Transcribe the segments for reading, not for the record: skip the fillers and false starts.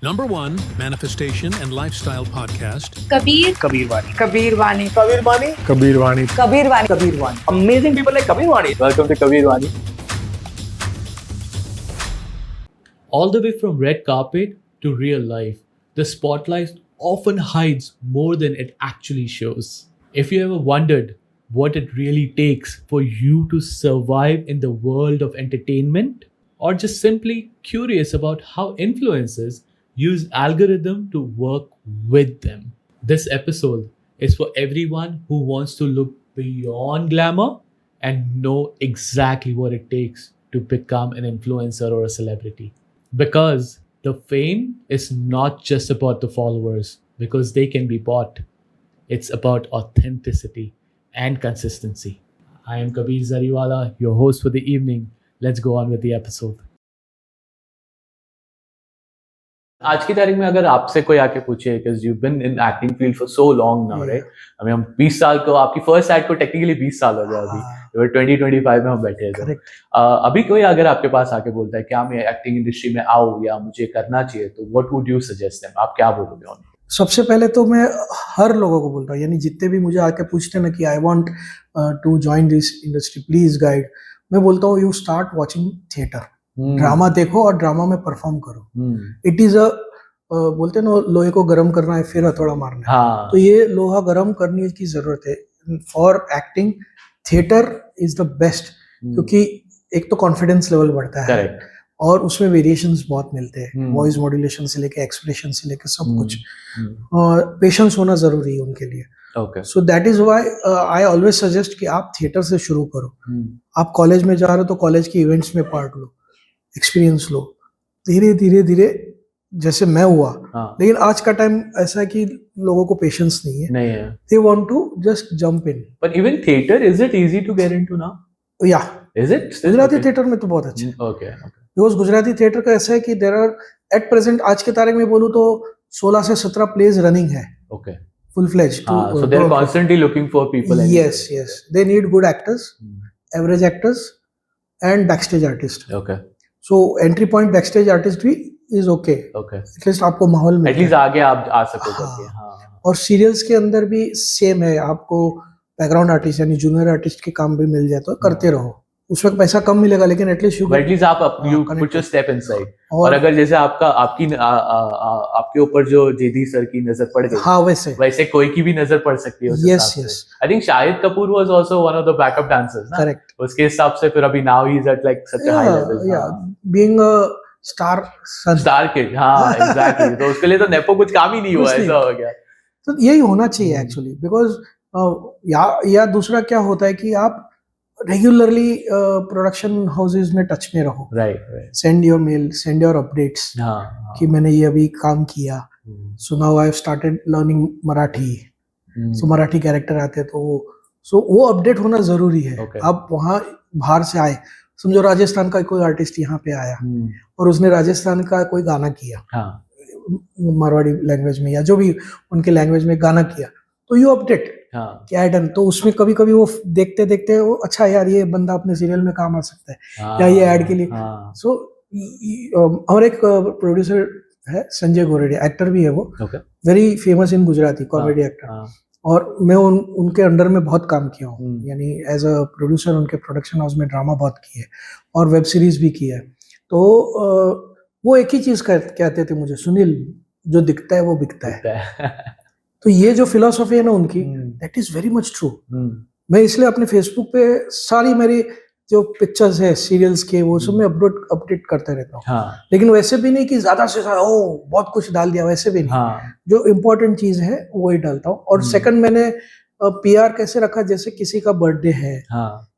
Number one manifestation and lifestyle podcast. Kabir Wani. Amazing people like Kabir Wani. Welcome to Kabir Wani. All the way from red carpet to real life, the spotlight often hides more than it actually shows. If you ever wondered what it really takes for you to survive in the world of entertainment, or just simply curious about how influencers use algorithm to work with them, this episode is for everyone who wants to look beyond glamour and know exactly what it takes to become an influencer or a celebrity. Because the fame is not just about the followers, because they can be bought. It's about authenticity and consistency. I am Kabir Zariwala, your host for the evening. Let's go on with the episode. आज की तारीख में अगर आपसे कोई आके पूछे because you've been in acting field for so long now, right? I mean, हम 20 साल को आपकी फर्स्ट एड को टेक्निकली 20 साल हो गया अभी 2025 में हम बैठे हैं। अभी कोई अगर आपके पास आके बोलता है क्या मैं एक्टिंग इंडस्ट्री में आऊँ या मुझे करना चाहिए, तो what would you suggest them? आप क्या बोलोगे उन्हें? सबसे पहले तो मैं हर लोगों को बोलता हूँ, यानी जितने भी मुझे आके पूछते हैं ना कि I want to join this industry, please guide, मैं बोलता हूँ you start watching theatre, drama देखो और ड्रामा में परफॉर्म करो। इट इज अ बोलते हैं ना, लोहे को गर्म करना है फिर हथौड़ा मारना है। तो ये लोहा गर्म करने की जरूरत है। For acting theatre is the best, क्योंकि एक तो कॉन्फिडेंस लेवल बढ़ता है और उसमें वेरिएशंस बहुत मिलते हैं, वॉइस मॉड्यूलेशन से लेके एक्सप्रेशन से लेके सब कुछ। पेशेंस होना जरूरी है उनके लिए। So that is why I always suggest कि आप थिएटर से शुरू करो। आप कॉलेज में जा रहे हो तो कॉलेज के इवेंट्स में पार्ट लो, एक्सपीरियंस लो, धीरे धीरे धीरे जैसे मैं हुआ। लेकिन आज का टाइम ऐसा है कि लोगों को पेशेंस नहीं है। They want to just jump in. But even theatre, is it easy to get into now? या इज इट? गुजराती थिएटर में तो बहुत अच्छे। ओके बिकॉज गुजराती थिएटर का ऐसा है कि देयर आर एट प्रेजेंट, आज के तारीख में बोलूं तो 16 से 17 प्लेज रनिंग है। Okay, full fledge. So they are constantly looking for people. Yes yes, they need good actors, average actors and backstage artist. Okay, so entry point backstage artist भी is okay. At least आपको माहौल में at least आगे आप आ सकोगे। और serials के अंदर भी सेम है, आपको बैकग्राउंड आर्टिस्ट यानी जूनियर आर्टिस्ट के काम भी मिल जाए तो करते रहो। उसमें पैसा कम मिलेगा लेकिन एटलीस्ट आप you put your step inside. और अगर जैसे आपके ऊपर जो जेदी सर की नजर पड़ गई, वैसे कोई की भी नजर पड़ सकती है। Yes yes, I think Shahid Kapoor was also one of the backup dancers ना। करेक्ट। उसके हिसाब से फिर अभी now he is at like such a high level, being a star kid. हाँ एग्जैक्टली। तो उसके लिए तो नेपो कुछ काम ही नहीं हुआ, ऐसा हो गया। तो यही होना चाहिए एक्चुअली। बिकॉज या दूसरा क्या होता है कि आप रेगुलरली प्रोडक्शन हाउसेज में टच में रहो। Right. Send your mail, send your updates कि मैंने ये अभी काम किया। So now I have started learning Marathi. So Marathi character आते तो वो अपडेट होना जरूरी है। आप वहाँ बाहर से आए, समझो राजस्थान का कोई आर्टिस्ट यहाँ पे आया और उसने राजस्थान का कोई गाना किया, मारवाड़ी लैंग्वेज में या जो भी उनके लैंग्वेज में गाना किया, तो यू अपडेट क्या डन। तो उसमें कभी कभी वो देखते देखते वो अच्छा यार ये बंदा अपने सीरियल में काम आ सकता है या ये ऐड के लिए। सो और एक प्रोड्यूसर है संजय गोरेडे, एक्टर भी है वो, very famous in Gujarati comedy actor. और मैं उनके अंडर में बहुत काम किया हूँ, यानी एज अ प्रोड्यूसर उनके प्रोडक्शन हाउस में ड्रामा बहुत किए और वेब सीरीज भी की है। तो वो एक ही चीज कहते थे मुझे, सुनील जो दिखता है वो बिकता है। तो ये जो फिलॉसफी है ना उनकी, that is very much true. मैं इसलिए अपने फेसबुक पे सारी मेरी जो पिक्चर्स है सीरियल्स के वो सब मैं अपडेट करते रहता हूँ। लेकिन वैसे भी नहीं कि ज्यादा से ज्यादा बहुत कुछ डाल दिया, वैसे भी नहीं। जो इम्पोर्टेंट चीज है वो ही डालता हूँ। और सेकंड, मैंने पीआर कैसे रखा, जैसे किसी का बर्थडे है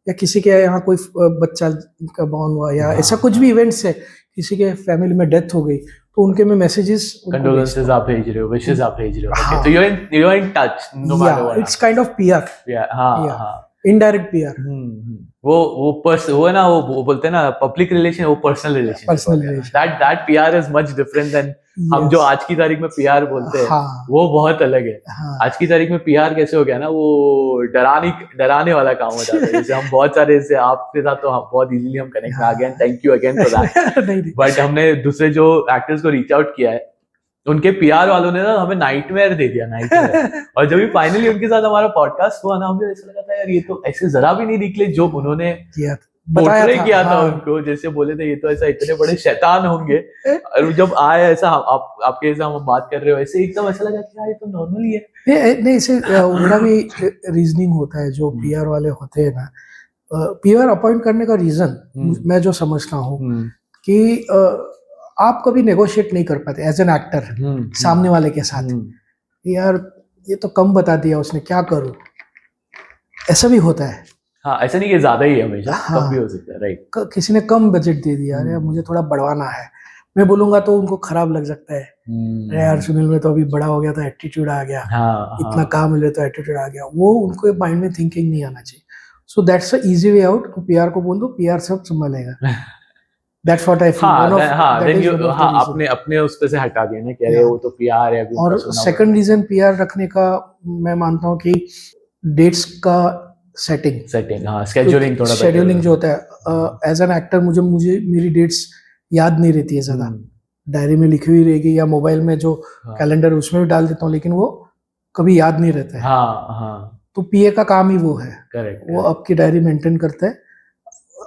या किसी के यहाँ कोई बच्चा का बॉर्न हुआ या ऐसा कुछ भी इवेंट्स है, किसी के फैमिली में डेथ हो गई, तो उनके में मैसेजेस, कंडोलेंसेस आप भेज रहे हो, विशेस आप भेज रहे हो। तो you are in touch no matter what. It's kind of PR. हाँ, इनडायरेक्ट पीआर। वो है ना, वो बोलते हैं ना पब्लिक रिलेशन, वो personal relation. That PR is much different then हम जो आज की तारीख में पीआर बोलते हैं। वो बहुत अलग है। आज की तारीख में पीआर कैसे हो गया ना, वो डराने वाला काम हो जाता है। जैसे हम बहुत सारे, जैसे आपके साथ तो हम बहुत इजीली हम कनेक्ट आ गए, thank you again for that. But हमने दूसरे जो एक्टर्स को रीच आउट किया है, उनके पीआर वालों ने ना हमें नाइटमेयर दे दिया, नाइटमेयर। और जब भी फाइनली उनके साथ हमारा पॉडकास्ट हुआ ना, हमें ऐसा लगा था यार ये तो ऐसे जरा भी नहीं निकले जो उन्होंने पोर्ट्रे किया था उनको, जैसे बोले थे ये तो ऐसा इतने बड़े शैतान होंगे, और जब आए ऐसा आपके जैसा हम बात कर रहे हो ऐसे एकदम ऐसा लगा कि यार ये तो नॉर्मल ही है। नहीं इसे उनका भी रीजनिंग होता है जो पीआर वाले होते हैं ना, पीआर अपॉइंट करने का रीजन मैं जो समझता हूँ कि आप कभी नेगोशिएट नहीं कर पाते एज एन एक्टर सामने वाले के साथ, यार ये तो कम बता दिया उसने, क्या करूं, ऐसा भी होता है। हाँ, ऐसा नहीं कि ज्यादा ही है, हमेशा कम भी हो सकता है, राइट। किसी ने कम बजट दे दिया, अरे मुझे थोड़ा बढ़वाना है, मैं बोलूंगा तो उनको खराब लग सकता है, अरे यार सुनील में तो अभी बड़ा हो गया तो एटीट्यूड आ गया, इतना काम मिले तो एटीट्यूड आ गया, वो उनको माइंड में थिंकिंग नहीं आना चाहिए। So that's a easy way out, PR को बोल दो, पीआर सब संभालेगा। That's what I feel. अपने उस पे से हटा दिया ना कि अरे वो तो पीआर है। और सेकंड रीजन पीआर रखने का मैं मानता हूँ कि डेट्स का सेटिंग, हाँ, शेड्यूलिंग जो होता है, एज एन एक्टर मुझे मेरी डेट्स याद नहीं रहती है ज्यादा, डायरी में लिखी हुई रहेगी या मोबाइल में जो कैलेंडर उसमें भी डाल देता हूँ, लेकिन वो कभी याद नहीं रहता है। तो पीए का काम ही वो है, करेक्ट, वो आपकी डायरी मेंटेन करता है,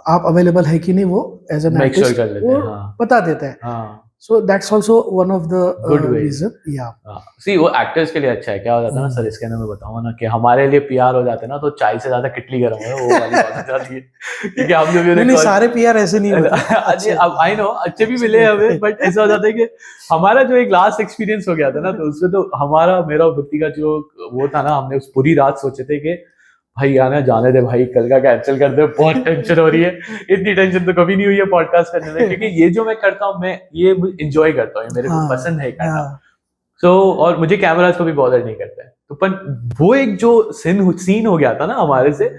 आप अवेलेबल है कि नहीं वो एज एन आर्टिस्ट वो बता देता है। So that's also one of the reason. या सी वो एक्टर्स के लिए अच्छा है, क्या हो जाता है ना सर, इसके अंदर मैं बताऊंगा ना कि हमारे लिए पीआर हो जाते हैं ना तो चाय से ज्यादा किटली गर्म है, वो वाली बात हो जाती है। क्योंकि हम जो भी नहीं सारे पीआर ऐसे नहीं होते, अब आई नो अच्छे भी मिले हमें, बट ऐसा हो जाता है कि हमारा जो एक लास्ट एक्सपीरियंस हो गया था ना, तो उसमें तो हमारा मेरा व्यक्ति का जो वो था ना, हमने उस पूरी रात सोचे थे कि भाई आना जाने दे भाई, कल का कैंसिल कर दे, बहुत टेंशन हो रही है। इतनी टेंशन तो कभी नहीं हुई है पॉडकास्ट करने में, क्योंकि ये जो मैं करता हूँ मैं ये एंजॉय करता हूँ, मेरे को पसंद है करना। सो और मुझे कैमरास को भी बॉदर नहीं करता है, तो पर वो एक जो सीन हो गया था ना हमारे से,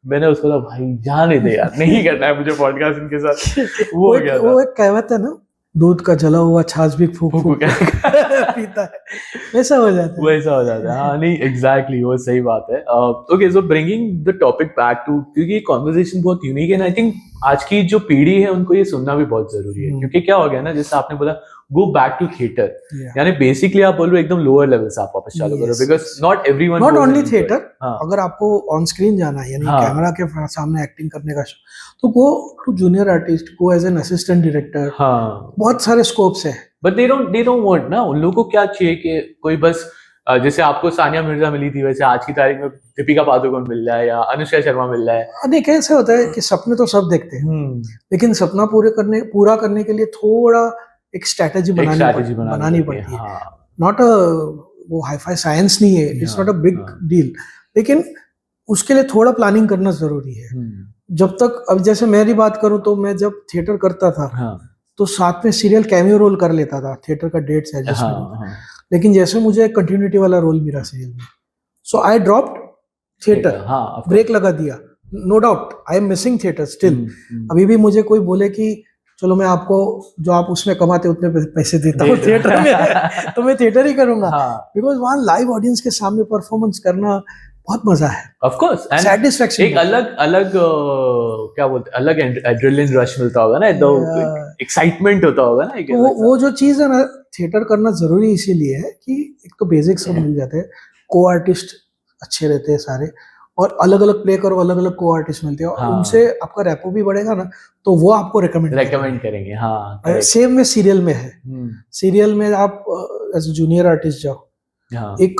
मैंने उसको कहा भाई जाने दे यार, नहीं करना है मुझे पॉडकास्ट इनके साथ। वो एक कहावत है ना, दूध का जला हुआ छाछ भी फूक पीता है, वैसा हो जाता है। हाँ नहीं एग्जैक्टली वो सही बात है। Okay, so bringing the topic back to, क्योंकि कॉन्वर्सेशन बहुत यूनिक है, आई थिंक आज की जो पीढ़ी है उनको ये सुनना भी बहुत जरूरी है। क्योंकि क्या हो गया ना, जैसे आपने बोला गो बैक टू थिएटर, यानी बेसिकली आप बोल रहे हो एकदम लोअर लेवल से आप वापस चालू करो, because not everyone, not only theatre, अगर आपको ऑन स्क्रीन जाना है यानी कैमरा के सामने एक्टिंग करने का तो go to junior artist, go as an assistant director, बहुत सारे स्कोप्स है। बट दे डोंट वांट ना, उन लोगों को क्या चाहिए कि कोई बस जैसे आपको सानिया मिर्जा मिली थी, वैसे आज की तारीख में दीपिका पादुकोण मिल जाए या अनुष्का शर्मा मिल जाए। नहीं, कैसे होता है कि सपने तो सब देखते हैं, लेकिन सपना पूरा करने के लिए थोड़ा एक स्ट्रैटेजी बनानी पड़ती है। नॉट वो हाई-फाई साइंस नहीं है, it's not a big deal, लेकिन उसके लिए थोड़ा प्लानिंग करना जरूरी है। जब तक, अब जैसे मेरी बात करूं तो मैं जब थिएटर करता था तो साथ में सीरियल कैमियो रोल कर लेता था, थिएटर का डेट्स एडजस्टमेंट, लेकिन जैसे मुझे कंटिन्यूटी वाला रोल मिला सीरियल में, so I dropped theatre, break लगा दिया। No doubt I am missing theatre still, अभी भी मुझे कोई बोले कि चलो मैं आपको जो आप उसमें कमाते उतने पैसे देता हूँ थिएटर में, तो मैं थिएटर ही करूंगा, बिकॉज वहाँ लाइव ऑडियंस के सामने परफॉर्मेंस करना बहुत मजा है, ऑफ कोर्स, एंड सैटिस्फैक्शन, एक अलग क्या बोलते हैं, अलग एड्रेनलिन रश मिलता होगा ना, तो एक्साइटमेंट होता होगा ना, वो जो चीज है ना, थिएटर करना जरूरी इसीलिए है कि एक तो बेसिक्स सब मिल जाते हैं, को आर्टिस्ट अच्छे रहते हैं सारे, और अलग अलग प्ले करो, अलग अलग को आर्टिस्ट मिलते हैं, और उनसे आपका रैपो भी बढ़ेगा ना, तो वो आपको रेकमेंड करेंगे। हाँ, सेम में सीरियल में है, सीरियल में आप एज अ जूनियर आर्टिस्ट जाओ, एक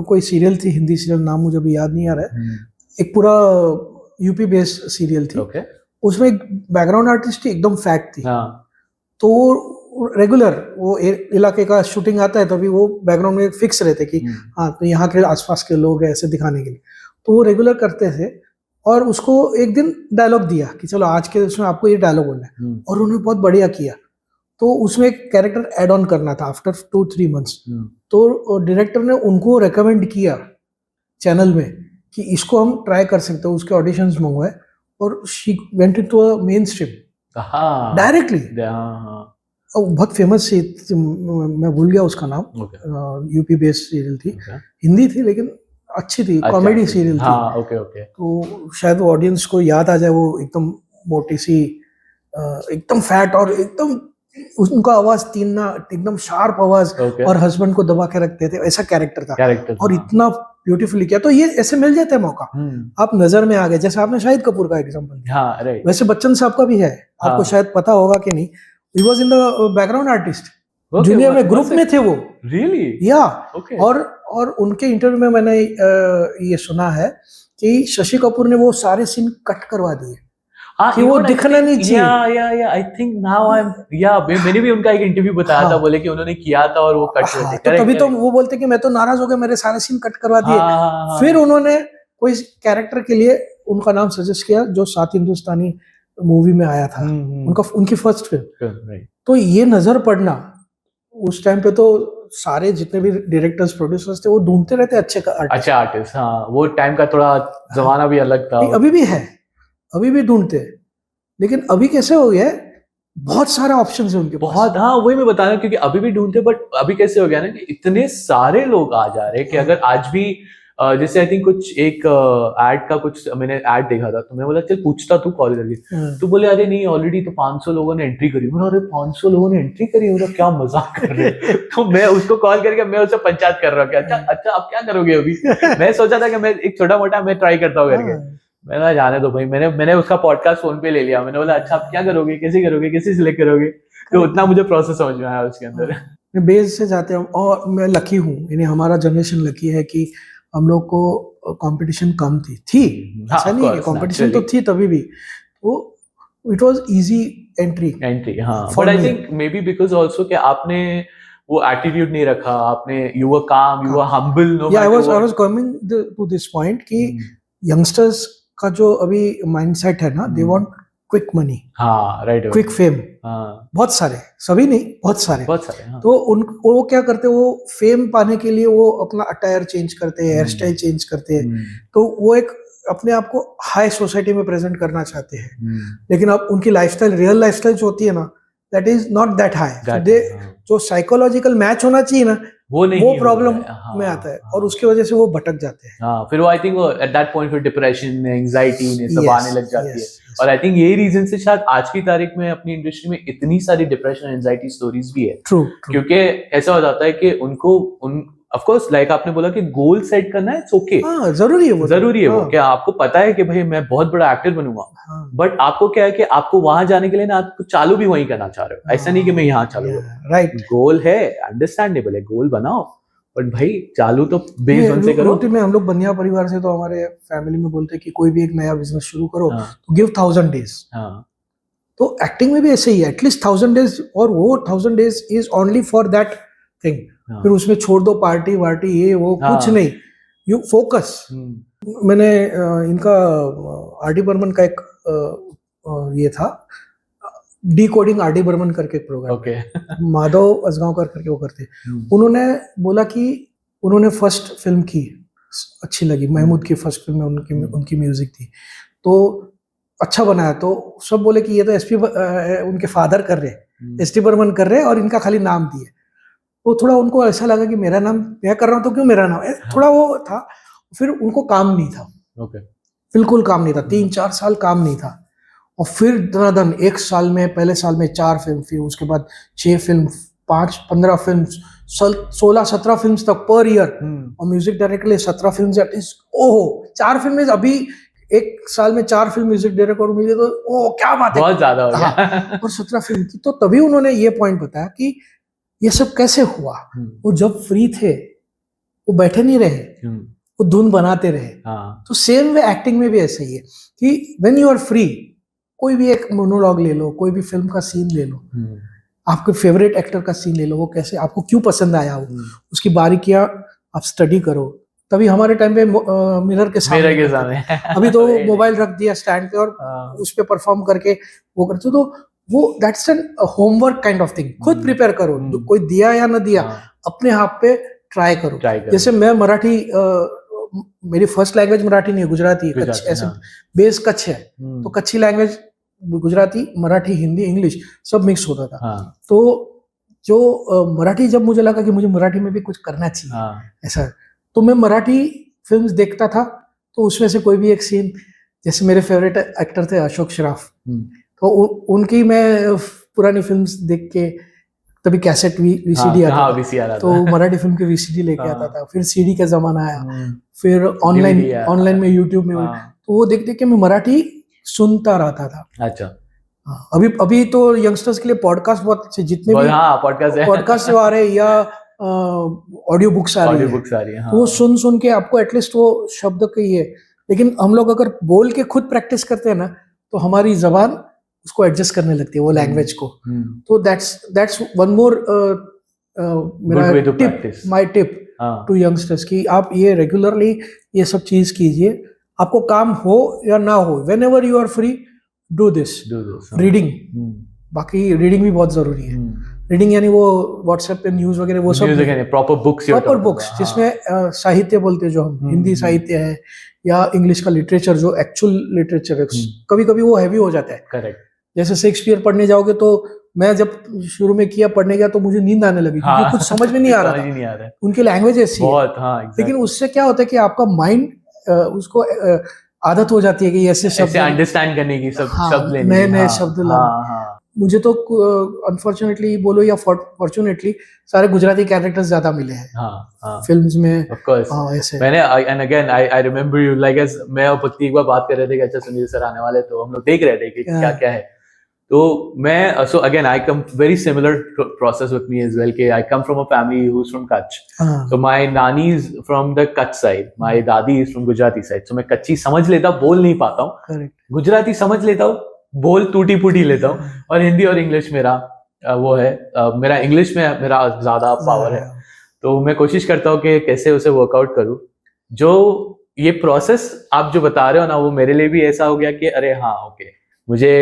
कोई सीरियल थी, हिंदी सीरियल, नाम मुझे भी याद नहीं आ रहा है, एक पूरा यूपी बेस्ड सीरियल थी, उसमें एक बैकग्राउंड आर्टिस्ट थी, एकदम फैक्ट थी, तो रेगुलर वो इलाके का शूटिंग आता है तो अभी वो बैकग्राउंड में फिक्स रहते कि हाँ तो यहाँ के आसपास के लोग हैं, ऐसे दिखाने के लिए, तो वो रेगुलर करते थे, और उसको एक दिन डायलॉग दिया कि चलो आज के उसमें आपको ये डायलॉग बोलना है, और उन्होंने बहुत बढ़िया किया, तो उसमें एक कैरेक्टर ऐड ऑन करना था आफ्टर 2-3 मंथ्स, तो डायरेक्टर ने उनको रेकमेंड किया चैनल में कि इसको हम ट्राई कर सकते हो, उसके ऑडिशंस मंगवाए, और she went into a main stream directly, बहुत फेमस थी, मैं भूल गया उसका नाम, यूपी बेस्ड सीरियल थी, हिंदी थी लेकिन अच्छी थी, कॉमेडी सीरियल थी, तो शायद ऑडियंस को याद आ जाए, वो एकदम मोटी सी, एकदम फैट और एकदम उनका आवाज तीनना एकदम शार्प आवाज Okay. और हस्बैंड को दबा के रखते थे, ऐसा कैरेक्टर था कैरेक्टर और इतना ब्यूटीफुली किया। तो ये ऐसे मिल जाता है मौका, आप नजर में आ गए। जैसे आपने शाहिद कपूर का एग्जांपल दिया, हाँ राइट, वैसे बच्चन साहब का भी है, आपको शायद पता होगा कि नहीं, he was in the background artist, junior में ग्रुप में थे वो, रियली या ओके, और उनके इंटरव्यू में मैंने ये सुना है कि शशि कपूर ने वो सारे सीन कट करवा दिए कि वो दिखना नहीं चाहिए। या I think now I am, या मैंने भी उनका एक इंटरव्यू बताया था, बोले कि उन्होंने किया था और वो कट हुए थे। तो तभी तो वो बोलते कि मैं तो नाराज हो गया, मेरे सारे सीन कट करवा दिए। फिर उन्होंने कोई कैरेक्टर के लिए उनका नाम सजेस्ट किया जो सात हिंदुस्तानी मूवी में आया था, उनकी फर्स्ट फिल्म। तो ये नजर पड़ना उस टाइम पे, तो सारे जितने भी डायरेक्टर्स प्रोड्यूसर्स थे वो ढूंढते रहते अच्छे आर्टिस्ट। हाँ, वो टाइम का थोड़ा जमाना भी अलग था। अभी भी है, अभी भी ढूंढते हैं, लेकिन अभी कैसे हो गया है, बहुत सारे ऑप्शंस है उनके बहुत। हाँ, वही मैं बता रहा हूँ, क्योंकि अभी भी ढूंढते, बट अभी कैसे हो गया ना कि इतने सारे लोग आ जा रहे हैं कि अगर आज भी जैसे आई थिंक कुछ एक एड का कुछ मैंने ऐड देखा था, तो मैं बोला चल पूछता तू कॉल करके, तो बोले अरे नहीं ऑलरेडी तो 500 लोगों ने एंट्री करी। बोला अरे 500 लोगों ने एंट्री करी, बोला क्या मजाक कर रहे हैं। तो मैं उसको कॉल करके मैं उससे पंचायत कर रहा हूँ कि अच्छा आप क्या करोगे अभी। मैं सोचा था कि मैं एक छोटा मोटा मैं ट्राई करता हूँ करके, मैंने जाने दो भाई, मैंने उसका पॉडकास्ट फोन पे ले लिया। मैंने बोला अच्छा आप क्या करोगे, कैसे करोगे, कैसे सिलेक्ट करोगे, तो उतना मुझे प्रोसेस समझ में आया उसके अंदर। बेस से जाते हैं, और मैं लकी हूँ, यानी हमारा जनरेशन लकी है कि हम लोग को कंपटीशन कम थी। ऐसा नहीं है, कंपटीशन तो थी तभी भी, तो इट वाज इजी एंट्री। हाँ, but I think may be because also कि आपने वो एटीट्यूड नहीं रखा, आपने यू वर काम, you were humble. No I was coming to this point कि यंगस्टर्स का जो अभी माइंडसेट है ना, दे वांट क्विक मनी, हाँ राइट, क्विक फेम, बहुत सारे, सभी नहीं, बहुत सारे, हाँ। तो वो क्या करते हैं, वो फेम पाने के लिए वो अपना अटायर चेंज करते हैं, हेयर स्टाइल चेंज करते हैं, तो वो एक अपने आप को हाई सोसाइटी में प्रेजेंट करना चाहते हैं, लेकिन अब उनकी लाइफस्टाइल, रियल लाइफस्टाइल जो होती है ना, that is not that high. जो साइकोलॉजिकल मैच होना चाहिए ना, वो प्रॉब्लम में आता है, और उसकी वजह से वो भटक जाते हैं। हाँ, फिर वो I think at that point फिर डिप्रेशन, एंजाइटी ने सब आने लग जाती है। और आई थिंक यही रीजन से शायद आज की तारीख में अपनी इंडस्ट्री में इतनी सारी डिप्रेशन एंजाइटी स्टोरीज भी है। ट्रू, क्योंकि ऐसा हो जाता है कि उनको ऑफ कोर्स लाइक आपने बोला कि गोल सेट करना है, ओके, जरूरी है वो, क्या आपको पता है कि भाई मैं बहुत बड़ा एक्टर बनूंगा, बट आपको क्या है कि आपको वहां जाने के लिए ना आप चालू भी वहीं करना चाह रहे हो, ऐसा नहीं कि मैं यहाँ चालू करूँ। राइट, गोल है, अंडरस्टैंडेबल है, गोल बनाओ, बट भाई चालू तो बेस वन से करो। रोटी में हम लोग बनिया परिवार से, तो हमारे फैमिली में बोलते हैं कि कोई भी एक नया बिजनेस शुरू करो तो गिव 1000 डेज। तो एक्टिंग में भी ऐसे ही है, एटलीस्ट 1000 डेज, और वो 1000 days is only for that thing. फिर उसमें छोड़ दो पार्टी वार्टी ये वो, कुछ नहीं, यू फोकस। मैंने इनका आर.डी. बर्मन का एक ये था, डिकोडिंग आर.डी. बर्मन करके एक प्रोग्राम, माधव असगांवकर करके वो करते। उन्होंने बोला कि उन्होंने फर्स्ट फिल्म की, अच्छी लगी, महमूद की फर्स्ट फिल्म में उनकी म्यूजिक थी, तो अच्छा बनाया, तो सब बोले कि ये तो एसपी उनके फादर कर रहे, एस.टी. बर्मन कर रहे, और इनका खाली नाम दिए। तो थोड़ा उनको ऐसा लगा कि मेरा नाम मैं कर रहा हूँ तो क्यों मेरा नाम, थोड़ा वो था। फिर उनको काम नहीं था, बिल्कुल काम नहीं था, 3-4 साल काम नहीं था, और फिर धनाधन 1 साल में, पहले साल में 4 फिल्म, फिर उसके बाद 6 फिल्म, 5-15 फिल्म, 16-17 फिल्म तक पर ईयर, और म्यूजिक डायरेक्टर के लिए 17 फिल्म, दैट इज ओहो 4 फिल्म। अभी 1 साल में 4 फिल्म म्यूजिक डायरेक्टर मिले तो ओ क्या बात है, बहुत ज्यादा हो गया। और 17 फिल्म की। तो तभी उन्होंने ये पॉइंट बताया कि ये सब कैसे हुआ। वो जब फ्री थे वो बैठे नहीं रहे, वो धुन बनाते रहे। तो सेम वे एक्टिंग में भी ऐसा ही है कि व्हेन यू आर फ्री, कोई भी एक मोनोलॉग ले लो, कोई भी फिल्म का सीन ले लो, आपके फेवरेट एक्टर का सीन ले लो, वो कैसे आपको क्यों पसंद आया, वो उसकी बारीकियां आप स्टडी करो। तभी हमारे टाइम पे मिरर के सामने अभी तो मोबाइल रख दिया स्टैंड पे और उस पे परफॉर्म करके वो करते। तो वो that's an homework kind of thing. खुद प्रिपेयर करो, कोई दिया या ना दिया, अपने हाथ पे ट्राई करो। जैसे मैं मराठी, मेरी फर्स्ट लैंग्वेज मराठी नहीं है, गुजराती है, ऐसे बेस कच्छ है, तो कच्छी लैंग्वेज, गुजराती, मराठी, हिंदी, इंग्लिश सब मिक्स होता था। तो जो मराठी, जब मुझे लगा कि मुझे मराठी में भी कुछ करना चाहिए ऐसा, तो मैं मराठी फिल्म्स देखता था। तो उसमें से कोई भी एक सीन, जैसे मेरे फेवरेट एक्टर थे अशोक श्राफ, तो उनकी मैं पुरानी फिल्म्स देख के, तभी कैसेट वीसीडी आता था, VCR आता तो मराठी फिल्म के वीसीडी लेके आता था, फिर सीडी का जमाना आया, फिर DVD आया। ऑनलाइन में यूट्यूब में, तो वो देख देख के मैं मराठी सुनता रहता था। अच्छा, अभी तो यंगस्टर्स के लिए पॉडकास्ट बहुत अच्छे, जितने भी पॉडकास्ट जो आ रहे हैं या ऑडियो बुक्स आ रही है, तो वो सुन के आपको एटलीस्ट वो शब्द की है। लेकिन हम लोग अगर बोल के खुद प्रैक्टिस करते हैं ना, तो हमारी जबान उसको एडजस्ट करने लगती है, वो लैंग्वेज को। तो दैट्स वन मोर मेरा माय टिप टू यंगस्टर्स कि आप ये रेगुलरली ये सब चीज कीजिए, आपको काम हो या ना हो, whenever you are free do this. Reading, बाकी रीडिंग भी बहुत जरूरी है। रीडिंग यानी वो व्हाट्सएप पे न्यूज वगैरह, वो सब प्रॉपर बुक्स जिसमें साहित्य बोलते हैं, जो हम हिंदी साहित्य है या इंग्लिश का लिटरेचर, जो एक्चुअल लिटरेचर है, कभी कभी वो हैवी हो जाता है। करेक्ट। जैसे शेक्सपियर पढ़ने जाओगे, तो मैं जब शुरू में किया पढ़ने गया तो मुझे नींद आने लगी, क्योंकि कुछ समझ में नहीं आ रहा था, उनकी लैंग्वेज ऐसी है। लेकिन उससे क्या होता है कि आपका माइंड उसको आदत हो जाती है कि ऐसे शब्द अंडरस्टैंड करने की, सब शब्द लेने, नए शब्द लाना। मुझे तो अनफॉर्चुनेटली बोलो या फॉर्चुनेटली सारे गुजराती कैरेक्टर्स ज्यादा मिले हैं फिल्म्स में। ऑफ कोर्स, ऐसे मैंने and again I remember you, like as मैं और पत्नी एक बार बात कर रहे थे कि अच्छा सुनील सर आने वाले, तो हम लोग देख रहे थे कि क्या क्या है। तो मैं so again I come very similar process with me as well, कि I come from a family who is from Kutch, so my nani is from the Kutch side, my dadi is from Gujarati side. So मैं कच्ची समझ लेता, बोल नहीं पाता हूँ, गुजराती समझ लेता हूँ, बोल टूटी फूटी लेता हूँ, और हिंदी और इंग्लिश मेरा वो है, मेरा इंग्लिश में मेरा ज्यादा पावर है। तो मैं कोशिश करता हूँ कि कैसे उसे वर्कआउट करूँ। जो ये प्रोसेस आप जो बता रहे हो ना, वो मेरे लिए भी ऐसा हो गया कि अरे हाँ ओके, मुझे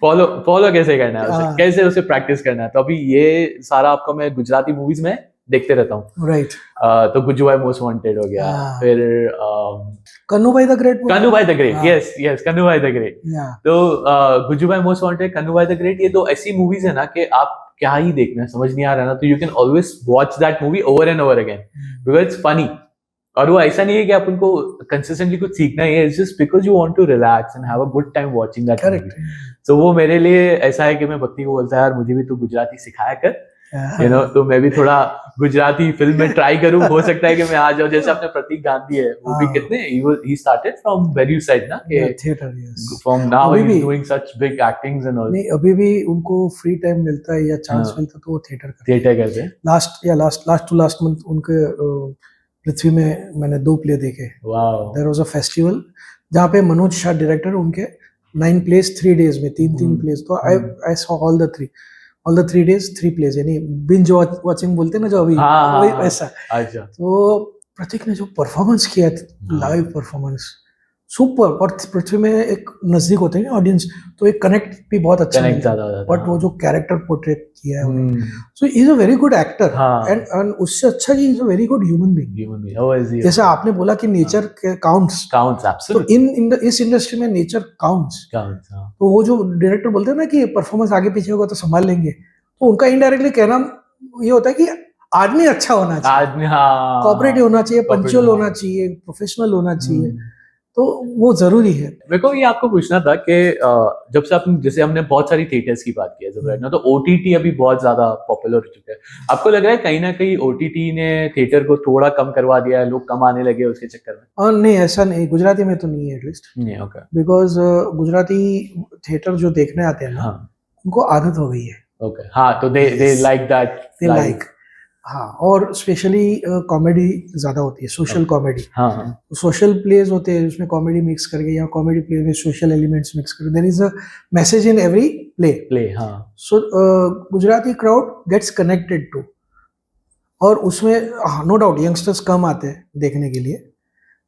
फॉलो कैसे करना है उसे, कैसे उसे प्रैक्टिस करना है। तो अभी ये सारा आपको मैं गुजराती मूवीज में देखते रहता हूँ। राइट। तो गुज्जूभाई मोस्ट वांटेड हो गया, फिर Kanubhai the great, yes Kanubhai the great. तो Gujjubhai most wanted, Kanubhai the great, ये दो ऐसी मूवीज है ना कि आप क्या ही देखना है, समझ नहीं आ रहा ना, तो you can always watch that movie over and over again, because it's funny. और वो ऐसा नहीं है कि आप उनको कंसिस्टेंटली कुछ सीखना ही है, it's just because you want to relax and have a good time watching that movie. So वो मेरे लिए ऐसा है कि मैं भक्ति को बोलता है, यार मुझे भी तू गुजराती सिखाया कर, यू नो, तो मैं भी थोड़ा गुजराती फिल्म में ट्राई करूं, हो सकता है कि मैं आ जाऊं। जैसे अपने प्रतीक गांधी है, वो भी कितने ही स्टार्टेड फ्रॉम वेरी साइड ना, theatre, from now he is doing such big actings and all. नहीं, अभी भी उनको फ्री टाइम मिलता है या चांस मिलता है तो वो थिएटर करते हैं। लास्ट टू लास्ट मंथ उनके पृथ्वी में मैंने 2 प्ले देखे। देयर वाज अ फेस्टिवल जहाँ पे मनोज शाह डायरेक्टर, उनके 9 plays 3 days में 3 plays, तो I saw all the 3 days 3 plays, यानी बिंज वॉचिंग बोलते हैं ना जो अभी, वही ऐसा। तो प्रतीक ने जो परफॉर्मेंस किया, लाइव परफॉर्मेंस सुपर, और पृथ्वी में एक नजदीक होते हैं ऑडियंस, तो एक कनेक्ट भी बहुत अच्छा मिलता है। बट वो जो कैरेक्टर पोर्ट्रेट किया है, so he is a very good actor, and उससे अच्छा he is a very good human being. जैसे आपने बोला कि नेचर काउंट्स, तो इस इंडस्ट्री में नेचर काउंट्स। तो वो जो डायरेक्टर बोलते हैं ना कि परफॉर्मेंस आगे पीछे होगा तो संभाल लेंगे, तो उनका इनडायरेक्टली कहना ये होता है कि आदमी अच्छा होना चाहिए, कोऑपरेटिव होना चाहिए, पंक्चुअल होना चाहिए, प्रोफेशनल होना चाहिए, तो वो जरूरी है। मेरे को ये आपको पूछना था कि जब से आपने, जैसे हमने बहुत सारी थिएटर्स की बात की है जब ना, तो ओटीटी अभी बहुत ज्यादा पॉपुलर हो चुका है। आपको लग रहा है कहीं ना कहीं ओटीटी ने थिएटर को थोड़ा कम करवा दिया है, लोग कम आने लगे उसके चक्कर में? नहीं, ऐसा नहीं, गुजराती में तो नहीं है एटलीस्ट, बिकॉज गुजराती थिएटर जो देखने आते हैं ना, उनको आदत हो गई है। तो they like that, they like, और स्पेशली कॉमेडी ज्यादा होती है, सोशल कॉमेडी। सोशल प्लेज होते हैं, उसमें कॉमेडी मिक्स करके, या कॉमेडी प्ले में सोशल एलिमेंट्स मिक्स करके, there is a message in every play. So Gujarati crowd gets connected to, और उसमें नो डाउट यंगस्टर्स कम आते हैं देखने के लिए,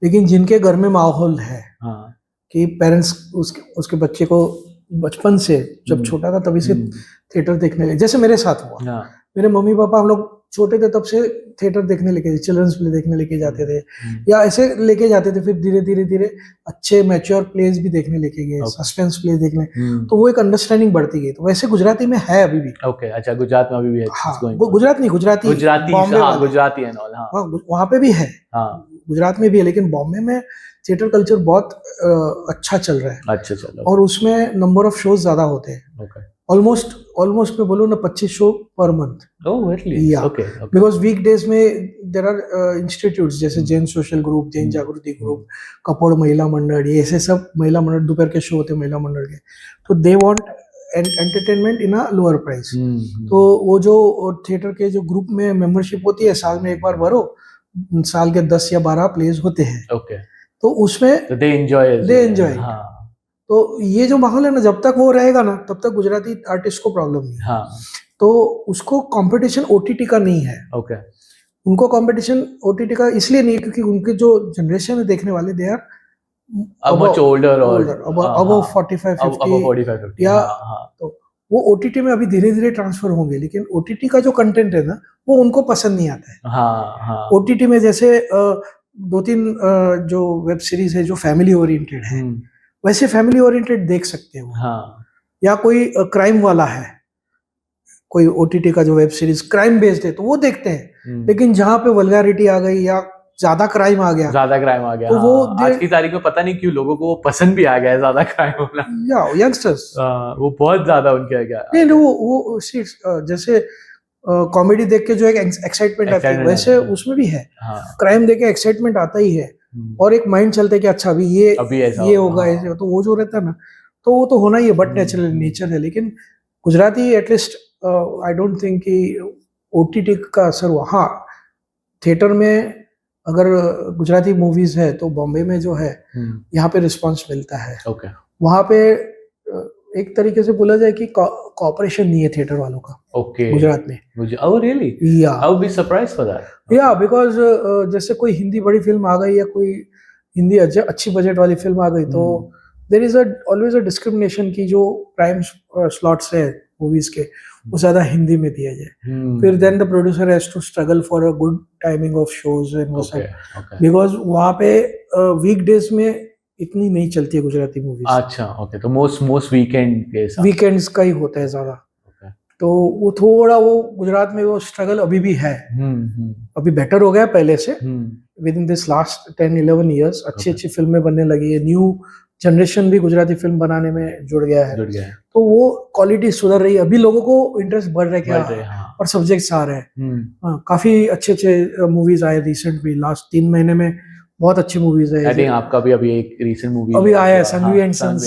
लेकिन जिनके घर में माहौल है कि पेरेंट्स उसके बच्चे को बचपन से, जब छोटा था तभी से थिएटर देखने लगे, जैसे मेरे साथ हुआ। मेरे मम्मी पापा, हम लोग छोटे थे तब से थिएटर देखने लेके, चिल्ड्रंस प्ले देखने लेके जाते थे, या ऐसे लेके जाते थे, फिर धीरे धीरे अच्छे मैच्योर प्लेज भी देखने लेके गए, सस्पेंस प्ले देखने, तो वो एक अंडरस्टैंडिंग बढ़ती गई। तो वैसे गुजराती में है अभी भी। अच्छा, गुजरात में अभी भी है? गुजरात नहीं, गुजराती गुजराती एंड ऑल, वहाँ पे भी है, गुजरात में भी है, लेकिन बॉम्बे में थिएटर कल्चर बहुत अच्छा चल रहा है, और उसमें नंबर ऑफ शोज ज्यादा होते हैं। ऑलमोस्ट मैं बोलूँ ना 25 show per month. Oh, really? Yeah. Okay. Because weekdays में देर आर इंस्टीट्यूट्स जैसे जैन सोशल ग्रुप, जैन जागृति ग्रुप, कपड़ महिला मंडल, ये ऐसे सब महिला मंडल दोपहर के शो होते हैं महिला मंडल के. तो they want entertainment in a lower price. तो वो जो थिएटर के जो ग्रुप में मेंबरशिप होती है, साल में एक बार भरो, साल के 10 या 12 प्लेज होते हैं. Okay. तो उसमें दे एंजॉय. हाँ. तो ये जो माहौल है ना, जब तक वो रहेगा ना तब तक गुजराती आर्टिस्ट को प्रॉब्लम नहीं है. हाँ. तो उसको कंपटीशन ओटीटी का नहीं है. Okay. उनको कंपटीशन ओटीटी का इसलिए नहीं है क्योंकि उनके जो जनरेशन है देखने वाले, they are much older or above 45-50 या तो वो ओटीटी में अभी धीरे धीरे ट्रांसफर होंगे. लेकिन ओटीटी का जो कंटेंट है ना वो उनको पसंद नहीं आता है. हाँ. ओटीटी में जैसे 2-3 जो वेब सीरीज है जो फैमिली ओरिएंटेड है, वैसे फैमिली ओरिएंटेड देख सकते हो. हाँ. या कोई क्राइम वाला है, कोई ओटीटी का जो वेब सीरीज क्राइम बेस्ड है तो वो देखते हैं. लेकिन जहाँ पे वल्गैरिटी आ गई या ज्यादा क्राइम आ गया तो वो आज की तारीख में पता नहीं क्यों लोगों को पसंद भी आ गया है ज्यादा क्राइम होना. या यंगस्टर्स वो बहुत ज्यादा उनके आ गया. नहीं वो जैसे कॉमेडी देख के जो एक एक्साइटमेंट आती है वैसे उसमें भी है. क्राइम देख के एक्साइटमेंट आता ही है और एक माइंड चलता है कि अच्छा अभी ये होगा ऐसे. तो वो जो रहता है ना तो वो तो होना ही है, बट नेचुरल नेचर है. लेकिन Gujarati at least I don't think कि ओटीटी का असर हुआ. हाँ, थिएटर में अगर गुजराती मूवीज है तो बॉम्बे में जो है यहाँ पे रिस्पांस मिलता है. Okay. वहाँ पे एक तरीके से बोला जाए कि कोऑपरेशन नहीं है थिएटर वालों का. Okay. गुजरात में. Oh really? Yeah. I would be surprised for that. Yeah, because जैसे कोई हिंदी बड़ी फिल्म आ गई या कोई हिंदी अच्छी बजट वाली फिल्म आ गई तो there is always a discrimination की जो प्राइम स्लॉट्स है मूवीज के वो ज्यादा हिंदी में दिया जाए. फिर then the producer has to struggle for a good timing of shows and वो सब. बिकॉज वहाँ पे वीकडेज में इतनी नहीं चलती है गुजराती मूवीज. अच्छा. ओके. तो मोस्ट वीकेंड्स का ही होता है ज्यादा. तो वो थोड़ा वो गुजरात में वो स्ट्रगल अभी भी है. अभी बेटर हो गया पहले से. With in this last 10-11 years अच्छी फिल्में बनने लगी है. न्यू जनरेशन भी गुजराती फिल्म बनाने में जुड़ गया है. तो वो क्वालिटी सुधर रही है. अभी लोगों को इंटरेस्ट बढ़ रहा है क्या और सब्जेक्ट्स आ रहे हैं. काफी अच्छे मूवीज आए रिसेंट भी. लास्ट 3 महीने में बहुत अच्छी मूवीज है. आई थिंक आपका भी अभी एक रीसेंट मूवी अभी आया है, Sanghvi and sons.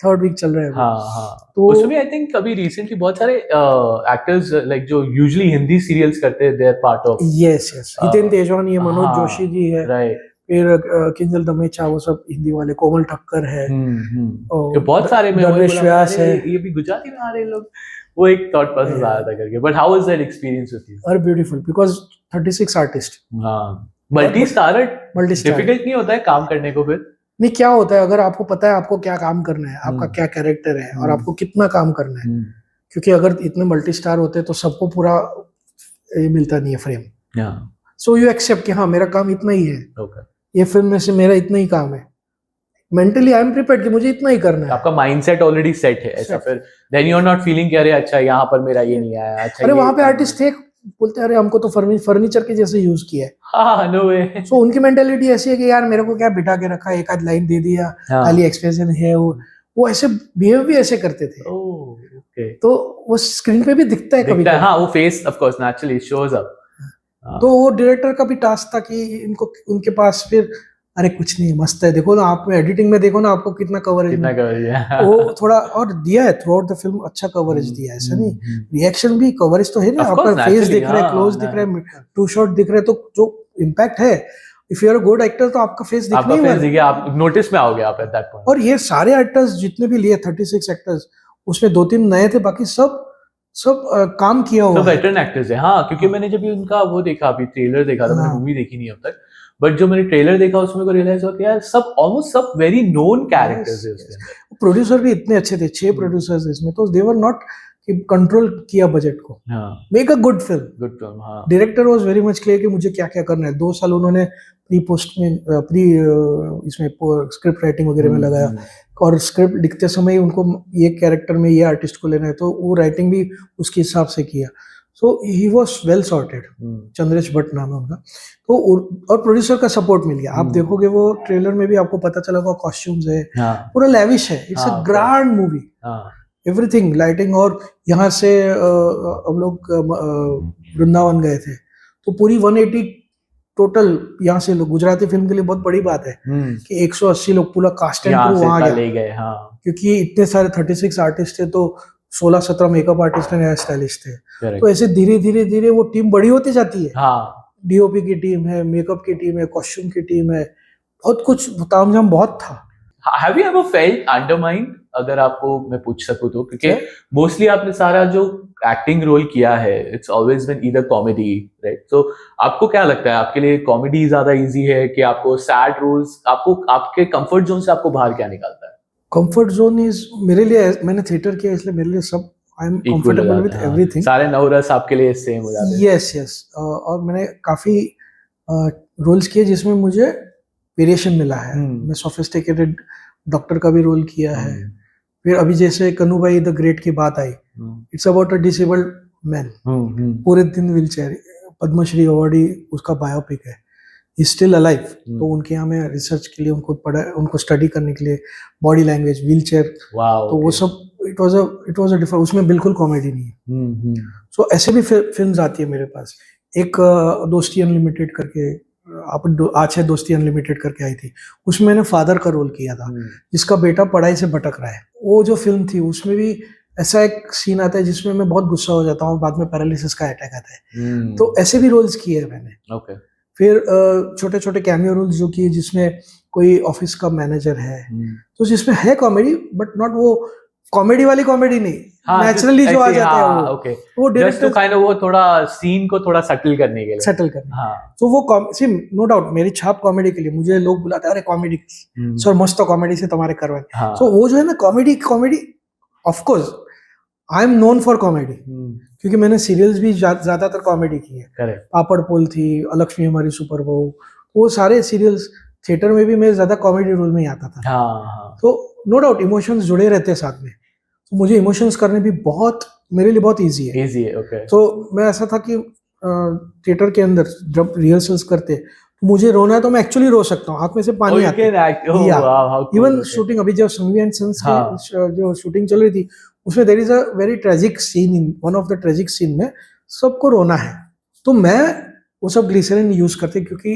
3rd week चल रहा है. हाँ. तो उसमें आई थिंक अभी रिसेंटली बहुत सारे एक्टर्स लाइक जो यूजुअली हिंदी सीरियल्स करते हैं, they are part of. Yes. Hiten Tejwani है, मनोज जोशी जी है, राइट. फिर किंजल दमेचा, वो सब हिंदी वाले. कोमल ठक्कर है. तो बहुत सारे में व्यास है. ये भी गुजराती में आ रहे लोग. वो एक थॉट प्रोसेस आया था करके. But how was that experience with you? Are beautiful because 36 artist. हाँ. मल्टी स्टारर डिफिकल्ट नहीं होता है काम करने को? फिर नहीं, क्या होता है अगर आपको पता है आपको क्या काम करना है, आपका क्या कैरेक्टर है और आपको कितना काम करना है. क्योंकि अगर इतने मल्टी स्टार होते हैं तो सबको पूरा ये मिलता नहीं है फ्रेम. सो यू एक्सेप्ट कि हाँ मेरा काम इतना ही है. ये फिल्म में से मेरा इतना ही काम है. मेंटली आई एम प्रिपेयर्ड कि मुझे इतना ही करना है. आपका माइंडसेट ऑलरेडी सेट है ऐसा. फिर then you are not feeling कि अरे अच्छा यहाँ पर मेरा ये नहीं आया. अच्छा, अरे वहाँ पे आर्टिस्ट थे बोलते अरे हमको तो फर्नीचर के जैसे यूज किया है. हाँ, नो वे. सो उनकी मेंटालिटी ऐसी है कि यार मेरे को क्या बिठा के रखा, एक आध लाइन दे दिया, खाली एक्सप्रेशन है. वो ऐसे बिहेव भी ऐसे करते थे. ओके. तो वो स्क्रीन पे भी दिखता है कभी. हाँ, वो face of course naturally shows up. तो वो डायरेक्टर का भी टास्क था कि इनको उनके पास फिर अरे कुछ नहीं मस्त है, देखो ना आप एडिटिंग में देखो ना आपको कितना कवरेज है. वो थोड़ा और दिया है थ्रू आउट द फिल्म, अच्छा कवरेज दिया है. ऐसा नहीं, रिएक्शन भी कवरेज तो है ना. आपका फेस दिख रहा है, क्लोज दिख रहा है, 2 शॉट दिख रहे हैं. तो जो इम्पैक्ट है, if you are a good actor तो आपका फेस दिखने ही वाला है. आप नोटिस में आओगे आप एट दैट पॉइंट. और ये सारे एक्टर्स जितने भी लिए 36 एक्टर्स, उसमें 2-3 नए थे, बाकी सब काम किया हुआ. सब वेटरन एक्टर्स है. हाँ, क्योंकि मैंने जब उनका वो देखा, अभी ट्रेलर देखा था, मैंने मूवी देखी नहीं अब तक, बट जो मैंने ट्रेलर देखा उसमें को रियलाइज हुआ कि यार सब ऑलमोस्ट सब वेरी नोन कैरेक्टर्स है उसके अंदर. प्रोड्यूसर भी इतने अच्छे थे, 6 प्रोड्यूसर्स इसमें. तो दे वर नॉट कि कंट्रोल किया बजट को. Make a good film. Director was very much clear कि मुझे क्या क्या करना है. 2 साल उन्होंने इसमें स्क्रिप्ट राइटिंग वगैरह में लगाया. और स्क्रिप्ट लिखते समय उनको ये कैरेक्टर में ये आर्टिस्ट को लेना है, तो वो राइटिंग भी उसके हिसाब से किया. So he was well sorted. Chandresh Bhatt नाम है उनका. तो और प्रोड्यूसर का सपोर्ट मिल गया. आप देखोगे वो ट्रेलर में भी आपको पता चला होगा, कॉस्ट्यूम्स है पूरा लैविश है. It's a grand movie. Everything, lighting. और यहाँ से हम लोग वृंदावन गए थे, तो पूरी 180 टोटल यहाँ से लोग, गुजराती फिल्म के लिए बहुत बड़ी बात है कि 180 लोग पूरा कास्ट एंड क्रू वहाँ गया, ले गए। हाँ, क्योंकि इतने सारे 36 आर्टिस्ट थे, तो 16-17 makeup artist and hair stylist थे। तो ऐसे धीरे धीरे धीरे वो टीम बड़ी होती जाती है। हाँ, डीओपी की टीम है, मेकअप की टीम है, कॉस्ट्यूम की टीम है, बहुत कुछ तामझाम बहुत था। Have you ever felt undermined, अगर आपको मैं पूछ सकूं तो, क्योंकि मोस्टली आपने सारा जो एक्टिंग रोल किया है, it's always been either comedy, right? तो आपको क्या लगता है, आपके लिए कॉमेडी ज्यादा इजी है कि आपको सैड रोल्स, आपको आपके कंफर्ट जोन से आपको बाहर क्या निकालता है? कंफर्ट जोन इज मेरे लिए, मैंने थिएटर किया इसलिए मेरे लिए सब I am comfortable with everything. सारे नवरस आपके लिए सेम हो जाते हैं। यस यस, और मैंने काफी रोल्स किए जिसमें मुझे वेरिएशन मिला है। मैं सोफिस्टिकेटेड डॉक्टर का भी रोल किया है। फिर अभी जैसे कन्नू भाई द ग्रेट की बात आई, it's about a disabled man, पूरे दिन व्हीलचेयर, पद्मश्री अवार्डी उसका बायोपिक है, ही स्टिल अलाइव। तो उनके यहाँ मैं रिसर्च के लिए उनको स्टडी करने के लिए बॉडी लैंग्वेज, व्हीलचेयर, तो वो सब इट वाज अ डिफरेंट, उसमें बिल्कुल कॉमेडी नहीं है। सो ऐसे भी फिल्म्स आती है मेरे पास। एक दोस्ती अनलिमिटेड करके, आज है दोस्ती अनलिमिटेड करके आई थी, उसमें मैंने फादर का रोल किया था जिसका बेटा पढ़ाई से भटक रहा है। वो जो फिल्म थी उसमें भी ऐसा एक सीन आता है जिसमें मैं बहुत गुस्सा हो जाता हूँ, बाद में पैरालिसिस का अटैक आता है। तो ऐसे भी रोल्स किए हैं मैंने। फिर छोटे छोटे कैमियो रोल्स जो किए जिसमें कोई ऑफिस का मैनेजर है, तो जिसमें है कॉमेडी बट नॉट वो कॉमेडी वाली कॉमेडी नहीं, नेचुरली जो आ जाता है वो डायरेक्टर काइंड ऑफ, वो थोड़ा सीन को थोड़ा सेटल करने के लिए, सेटल करने। तो वो सी नो डाउट मेरी छाप कॉमेडी के लिए, मुझे लोग बुलाते हैं, अरे कॉमेडी सर मस्त कॉमेडी से तुम्हारे करवाए। तो वो जो है ना comedy of course I am known for comedy, क्योंकि मैंने सीरियल्स भी ज्यादातर कॉमेडी की है। पापड़ पोल थी, अलक्ष्मी हमारी सुपर बहू, वो सारे सीरियल्स। थिएटर में भी मैं ज्यादा कॉमेडी रोल में ही आता था। तो नो डाउट इमोशंस जुड़े रहते हैं साथ में, तो मुझे इमोशंस करने भी बहुत, मेरे लिए बहुत इजी है। तो मैं ऐसा था कि थिएटर के अंदर जब रिहर्सल्स करते तो मुझे रोना है तो मैं एक्चुअली रो सकता हूँ, आंख में से पानी आता है। इवन शूटिंग, अभी जब संघवी एंड सन्स की जो शूटिंग चल रही थी, उसमें there is a very tragic scene, in one of the tragic scene में सबको रोना है, तो मैं वो सब ग्लिसरीन यूज करते क्योंकि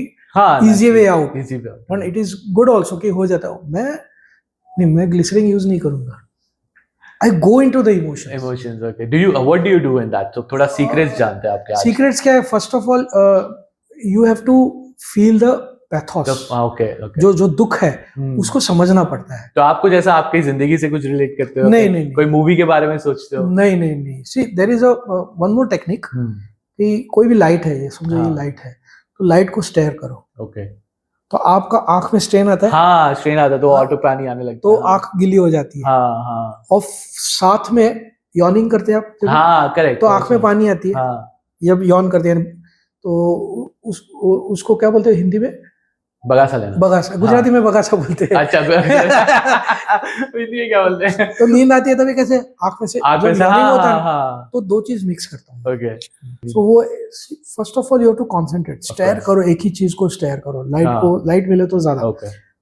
easy way out, and it is good also कि हो जाता है। मैं ग्लिसरीन यूज नहीं करूंगा, I go into the emotions. Okay. What do you do in that? तो थोड़ा सीक्रेट्स जानते हैं आपके। सीक्रेट्स क्या है? First of all you have to feel the pathos. Okay. जो दुख है उसको समझना पड़ता है। तो आपको जैसा आपकी जिंदगी से कुछ रिलेट करते हो? नहीं। कोई मूवी के बारे में सोचते हो? नहीं। See, there is a one more technique कि कोई भी लाइट है, ये समझो ये लाइट है, तो लाइट को स्टेयर करो। Okay. तो आपका आंख में स्ट्रेन आता है, स्ट्रेन आता है तो ऑटो पानी आने लगता है, तो आंख गीली हो जाती है। और साथ में यॉर्निंग करते हैं आप, करेक्ट, तो आंख में पानी आती है जब यॉर्न करते हैं, तो उसको क्या बोलते हैं हिंदी में? बगासा लेना। बगासा, गुजराती में बगासा बोलते हैं। अच्छा, हिंदी में क्या बोलते हैं? तो नींद आती है तभी कैसे आंख में से होता है, तो दो चीज मिक्स करता हूँ। ओके। सो वो first of all you have to concentrate, stare करो, एक ही चीज को स्टेयर करो, लाइट मिले तो ज्यादा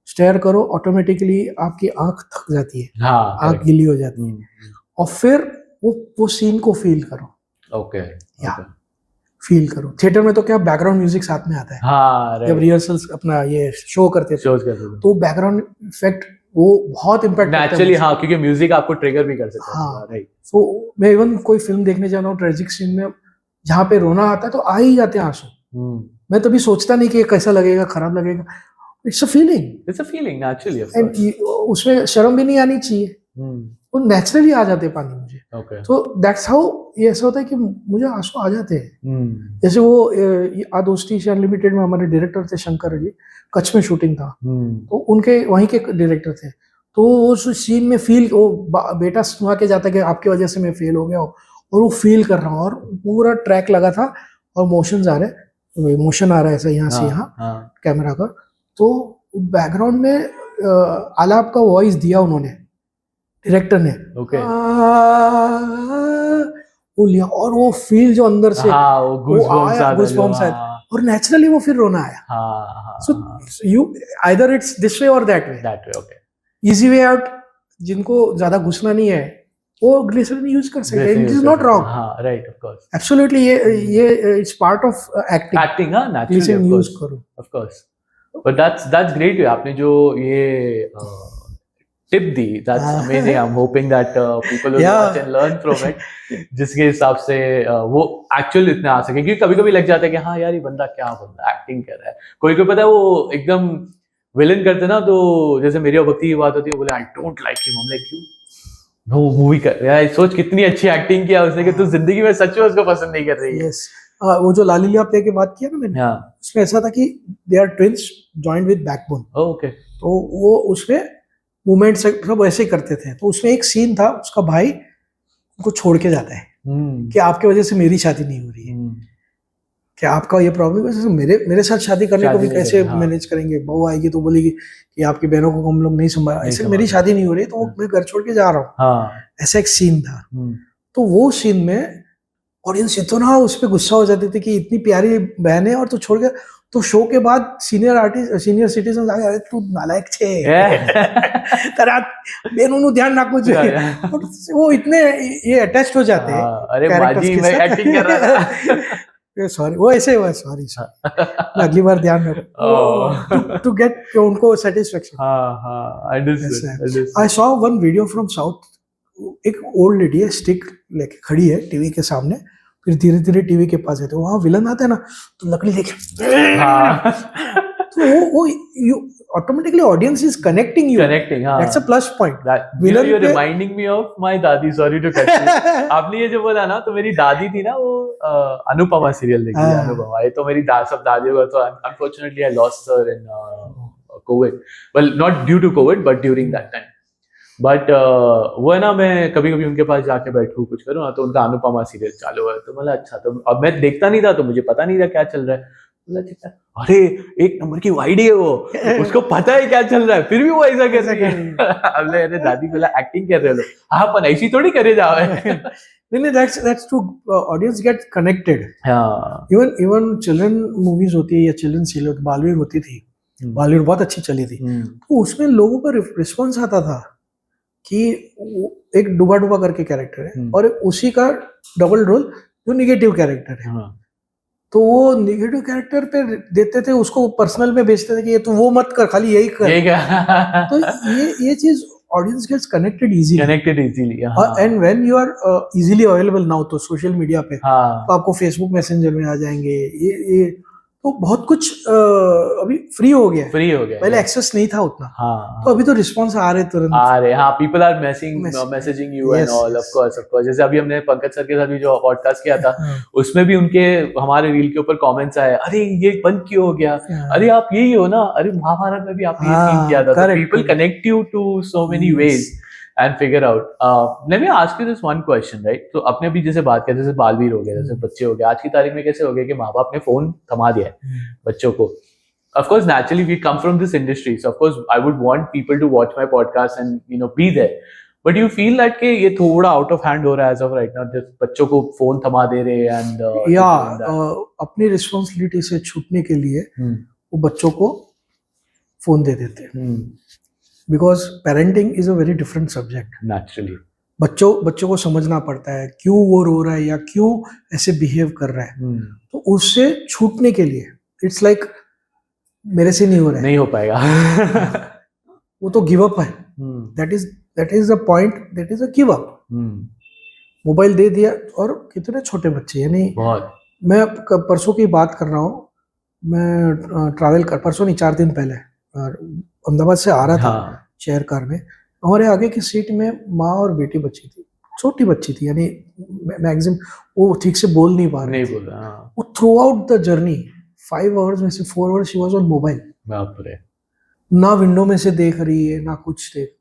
स्टेयर करो, ऑटोमेटिकली आपकी आंख थक जाती है, आंख गीली हो जाती है, और फिर वो सीन को फील करो। फील करो। थिएटर में तो क्या बैकग्राउंड म्यूजिक साथ में आता है, जब रिहर्सल्स अपना ये शो करते थे तो बैकग्राउंड इफेक्ट वो बहुत इम्पैक्ट नेचुरली, क्योंकि म्यूजिक आपको ट्रिगर भी कर सकता है। राइट। सो मैं इवन कोई फिल्म देखने जा रहा हूँ, ट्रेजिक सीन में जहाँ पे रोना आता है तो आ ही जाते हैं आंसू। मैं तभी सोचता नहीं कि कैसा लगेगा, खराब लगेगा, it's a feeling naturally, and उसमें शर्म भी नहीं आनी चाहिए, वो नेचुरली आ जाते हैं पानी मुझे। तो दैट्स हाउ ये ऐसा होता है कि मुझे आंसू आ जाते हैं। जैसे वो आ दोस्ती से अनलिमिटेड में हमारे डायरेक्टर थे शंकर जी, कच्छ में शूटिंग था, तो उनके वहीं के डायरेक्टर थे, तो उस सीन में फील, वो बेटा सुना के जाता है कि आपकी वजह से मैं फेल हो गया हूँ, और वो फील कर रहा हूँ, और पूरा ट्रैक लगा था और मोशन आ रहा है ऐसा यहाँ से यहाँ कैमरा का, तो बैकग्राउंड में आलाप का वॉइस दिया उन्होंने, डायरेक्टर ने, वो लिया, और वो फील जो अंदर से गूज़बम्स आया, और नेचुरली वो फिर रोना आया। So you either it's this way और that way. Easy way out, जिनको ज्यादा घुसना नहीं है वो ग्लिसरीन यूज कर सकते हैं, इट इज नॉट रॉन्ग. हाँ, राइट, ऑफ कोर्स. एब्सोल्युटली ये it's part of acting. Acting, हाँ, नेचुरली, ग्लिसरीन यूज करो. Of course. But that's great. आपने जो ये tip the, that's amazing. I am hoping that people will watch and learn from it, जिसके हिसाब से वो एक्चुअल इतना आ सके. क्योंकि कभी कभी लग जाता है कि हाँ यार, ये बंदा क्या बंदा एक्टिंग कर रहा है. कोई कोई पता है वो एकदम विलन करते ना, तो जैसे मेरी और भक्ति की बात होती है, बोले आई डोंट लाइक हिम. हम लाइक, क्यों? वो मूवी कर यार, सोच कितनी अच्छी एक्टिंग किया उसने कि तू जिंदगी में सच में उसको पसंद नहीं कर रही है. यस. वो जो लाली लिया प्ले की बात किया ना मैंने, हाँ, उसमें ऐसा था कि they are twins joined with backbone. Okay. तो वो उसमें मूवमेंट सब ऐसे ही करते थे. तो उसमें एक सीन था, उसका भाई उनको छोड़ के जाता है कि आपके वजह से मेरी शादी नहीं हो रही है, कि आपका ये प्रॉब्लम है, मेरे साथ शादी करने को भी कैसे मैनेज करेंगे. बहू आएगी तो बोलेगी कि आपकी बहनों को हम लोग नहीं संभाल, ऐसे मेरी शादी नहीं हो रही, तो मैं घर छोड़ के जा रहा हूँ. ऐसा एक सीन था. तो वो सीन में ऑडियंस इतना उस पर गुस्सा हो जाती थी कि इतनी प्यारी बहन है और तू छोड़ के. तो शो के बाद सीनियर सिटीजन आ गए, तू नालायक छे तेरा बेनों नु ध्यान ना कुछ. वो इतने ये अटैच्ड हो जाते हैं. अरे बाजी, मैं एक्टिंग कर रहा था. सॉरी, वो ऐसे हुआ. सॉरी, अगली बार ध्यान रखो टू गेट उनको satisfaction. I saw one video from south. एक ओल्ड लेडी है, स्टिक लेके खड़ी है टीवी के सामने, फिर धीरे धीरे टीवी के पास है, तो वहां विलन आता है ना, तो लकड़ी लेके तो वो you automatically audience is connecting you. That's a plus point. Villain you reminding me of my dadi. Sorry to cut you. आपने ये जो बोला ना, तो मेरी दादी थी ना, वो अनुपमा सीरियल देखती है. अनुपमा, ये तो मेरी सब दादियों का. तो unfortunately I lost her in COVID. Well, not due to COVID, but during that time. But वो है ना, मैं कभी कभी उनके पास जाके बैठूं, कुछ करूँ ना, तो उनका अनुपमा सीरियल चालू है. तो मतलब अच्छा, तो अब मैं देखता नहीं था, तो मुझे पता नहीं था क्या चल रहा है. मतलब अरे, एक नंबर की वाइडी है वो, उसको पता है क्या चल रहा है, फिर भी वो ऐसा कर रही है. अब अरे दादी बोला एक्टिंग कर रहे हो. हाँ, पर ऐसी थोड़ी करे जाओ. नहीं, that's true. Audience get connected. हाँ. Even children movies होती है या children serial, बालवीर होती थी. बालवीर बहुत अच्छी चली थी. तो उसमें लोगों का रिस्पॉन्स आता था कि एक डुबा डुबा करके कैरेक्टर है और उसी का डबल रोल जो निगेटिव कैरेक्टर है. तो वो निगेटिव कैरेक्टर पे देते थे, उसको पर्सनल में बेचते थे कि ये तो वो मत कर, खाली यही कर. तो ये चीज audience gets connected easily. And when you are easily available now, तो सोशल मीडिया पे तो आपको फेसबुक मैसेंजर में आ जाएंगे, ये तो बहुत कुछ अभी फ्री हो गया. पहले एक्सेस नहीं था उतना. तो अभी तो रिस्पांस आ रहे तुरंत. हाँ, people are messaging you and all. Of course. जैसे अभी हमने पंकज सर के साथ भी जो पॉडकास्ट किया था, उसमें भी उनके हमारे रील के ऊपर कमेंट्स आए, अरे ये बंद क्यों हो गया, अरे आप यही हो ना, अरे महाभारत में भी आपने ये सीन किया था. People connect you to so many ways and figure out. Let me ask you this one question, right? तो अपने भी जैसे बात किया, जैसे बालवीर हो गया, जैसे बच्चे हो गए, आज की तारीख में कैसे हो गया कि माँ बाप ने फोन थमा दिया है बच्चों को. Of course, naturally, we come from this industry, so of course, I would want people to watch my podcast and be there. But you feel that कि ये थोड़ा out of hand हो रहा है as of right now, जब बच्चों को phone थमा दे रहे हैं and अपनी रिस्पॉन्सिबिलिटी से छूटने के लिए वो बच्चों को फोन दे देते हैं. Because parenting is a very different subject. Naturally बच्चों को समझना पड़ता है क्यों वो रो रहा है या क्यों ऐसे बिहेव कर रहा है. तो उससे छूटने के लिए इट्स लाइक मेरे से नहीं हो रहा है, नहीं हो पाएगा. वो तो गिव अप है. That is the point, that is a give up. Mobile दे दिया. और कितने छोटे बच्चे, यानी मैं परसों की बात कर रहा हूँ, मैं ट्रैवल कर, परसों नहीं 4 दिन पहले अहमदाबाद से आ रहा था शेयर कार में. हमारे आगे की सीट में माँ और बेटी बच्ची थी, छोटी बच्ची थी, यानी मैक्सिमम वो ठीक से बोल नहीं पा रही थी. वो through out the journey 5 hours में से 4 hours she was on mobile. ना विंडो में से देख रही है ना कुछ देख.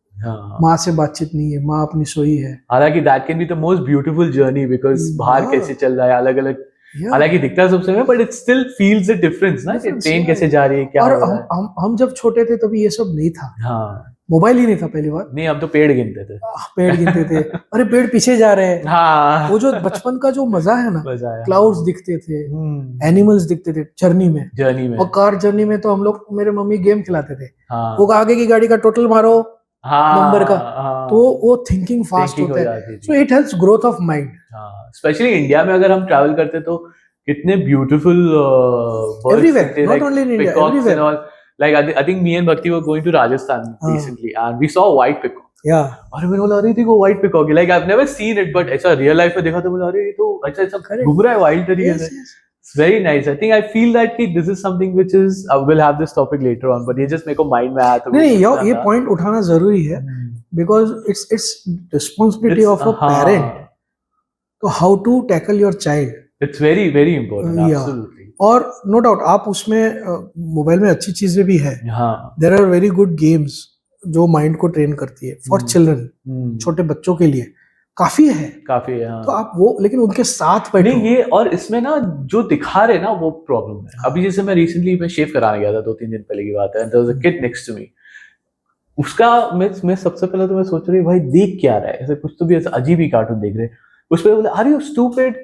माँ से बातचीत नहीं है, माँ अपनी सोई है. हालांकि that can be the most beautiful journey, because बाहर कैसे चल रहा है अलग अलग, हालांकि दिखता है सबसे में, but it still feels the difference ना, कि ट्रेन कैसे जा रही है, क्या हो रहा है. हम जब छोटे थे तभी ये सब नहीं था. मोबाइल ही नहीं था पहली बार. नहीं, हम तो पेड़ गिनते थे. अरे पेड़ पीछे जा रहे हैं. वो जो बचपन का जो मजा है ना, क्लाउड्स दिखते थे, एनिमल्स दिखते थे जर्नी में. और कार जर्नी में तो हम लोग, मेरे मम्मी गेम खिलाते थे. वो आगे की गाड़ी का टोटल मारो, नंबर का, तो वो थिंकिंग फास्ट Thinking हो होता है, जाती थी। So it helps growth of mind. हाँ, स्पेशली इंडिया में अगर हम ट्रैवल करते तो कितने ब्यूटीफुल बर्ड्स Everywhere, दिखते, not like only in India, peacocks everywhere. and all. Like I think me and Bhakti were going to Rajasthan हाँ. recently and we saw a white peacock. या अरे मैंने बोला अरे देखो white peacock है, like I've never seen it but ऐसा real life में देखा तो बोला अरे ये तो ऐसा ऐसा Correct. घूम रहा है वाइल्ड तरीके yes, से. yes. It's very nice. I think I feel that कि this is something which is we'll have this topic later on but ये just मेरे को mind में आया तो नहीं मैं सोच ये रहा था. पॉइंट उठाना जरूरी है, because it's responsibility It's- of a हाँ, पेरेंट तो how to tackle your child. It's very very important. Yeah. Absolutely. और नो डाउट आप उसमें मोबाइल में अच्छी चीजें भी है, हाँ. There are very good games जो माइंड को ट्रेन करती है फॉर चिल्ड्रन, छोटे बच्चों के लिए काफी है. काफी है. हाँ. तो आप वो लेकिन उनके साथ बैठो. नहीं ये और इसमें ना जो दिखा रहे ना वो प्रॉब्लम है. अभी जैसे मैं रिसेंटली मैं शेव कराने गया था 2-3 दिन पहले की बात है. There was a kid next to me. उसका मैं सबसे पहले तो मैं सोच रही भाई देख क्या रहा है, ऐसे कुछ तो भी ऐसा अजीब ही कार्टून देख रहे. उस पे बोले are you stupid,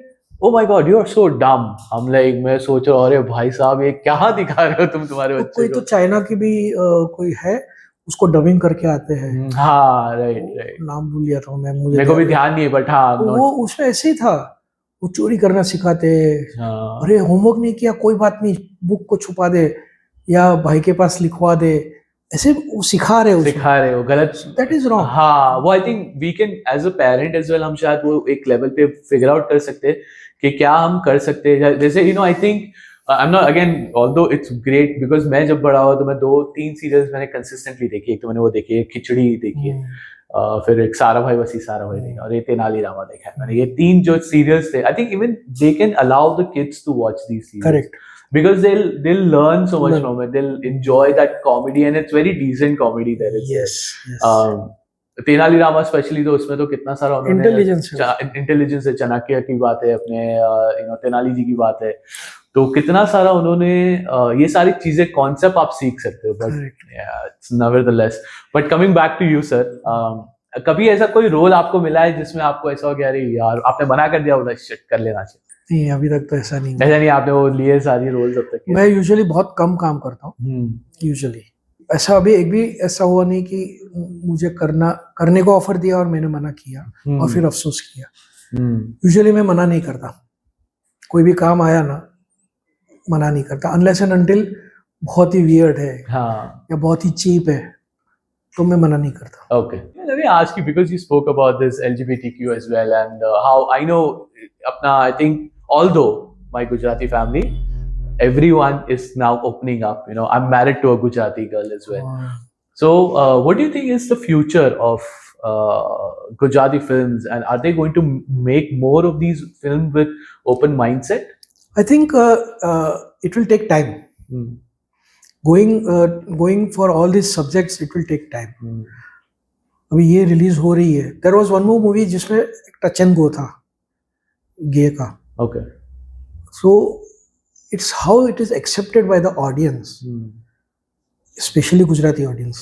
oh my God you are so dumb. हम लाइक मैं सोच रहा हूँ अरे भाई साहब ये क्या दिखा रहे हो तुम तुम्हारे तो बच्चे कोई को. तो चाइना की भी कोई है, उसको डबिंग करके आते हैं. हाँ राइट. नाम भूल गया था मैं, मुझे मेरे को भी ध्यान नहीं है बट हाँ तो वो उसमें ऐसे ही था, वो चोरी करना सिखाते. हाँ. अरे होमवर्क नहीं किया कोई बात नहीं, बुक को छुपा दे या भाई के पास लिखवा दे, ऐसे वो सिखा रहे सिखा रहे हो गलत. That is wrong. हाँ वो I think we can as a parent as well हम शायद वो एक लेवल पे फिगर आउट कर सकते हैं कि क्या हम कर सकते हैं. जैसे you know I think I am not again although it's great because मैं जब बड़ा हुआ तो मैं 2-3 सीरियल्स मैंने कंसिस्टेंटली देखी. एक तो मैंने वो देखी है खिचड़ी देखी है, फिर एक सारा भाई वसी सारा भाई देखा और ये तेनाली रामा देखा है मैंने. ये 3 जो सीरियल्स थे I think even they can allow the kids to watch these serials. Correct. Because they'll learn so much from it. They'll enjoy that comedy and it's very decent comedy there is. Yes Tenali Rama specially तो उसमें तो कितना सारा intelligence intelligence है. चाणक्य की बात है, अपने तेनाली जी की बात है, तो कितना सारा उन्होंने ये सारी चीजें कॉन्सेप्ट आप सीख सकते हो. But it's nevertheless. But coming back to you sir, कभी ऐसा कोई रोल आपको मिला है जिसमें आपको ऐसा हो गया अरे यार आपने मना कर दिया होता शिट कर लेना चाहिए? नहीं अभी तक तो ऐसा नहीं. ऐसा नहीं आपने वो लिए सारी रोल्स अब तक? मैं यूजुअली बहुत कम काम करता हूँ. यूजुअली ऐसा अभी एक भी ऐसा हुआ नहीं कि मुझे करने को ऑफर दिया और मैंने मना किया और फिर अफसोस किया. यूजुअली मैं मना नहीं करता, कोई भी काम आया ना मना नहीं करता अनलेस एंड अनटिल बहुत ही वियर्ड है या बहुत ही चीप है तो मैं मना नहीं करता. Okay. Let me ask you because you spoke about this LGBTQ as well and how I know अपना I think although my Gujarati family everyone is now opening up, you know, I'm married to a Gujarati girl as well. So what do you think is the future of Gujarati films and are they going to make more of these films with open mindset? I think it will take time. Going for all these subjects it will take time. अभी ये release हो रही है. There was one more movie जिसमें एक touch and go था गे का. Okay. So it's how it is accepted by the audience, especially Gujarati audience.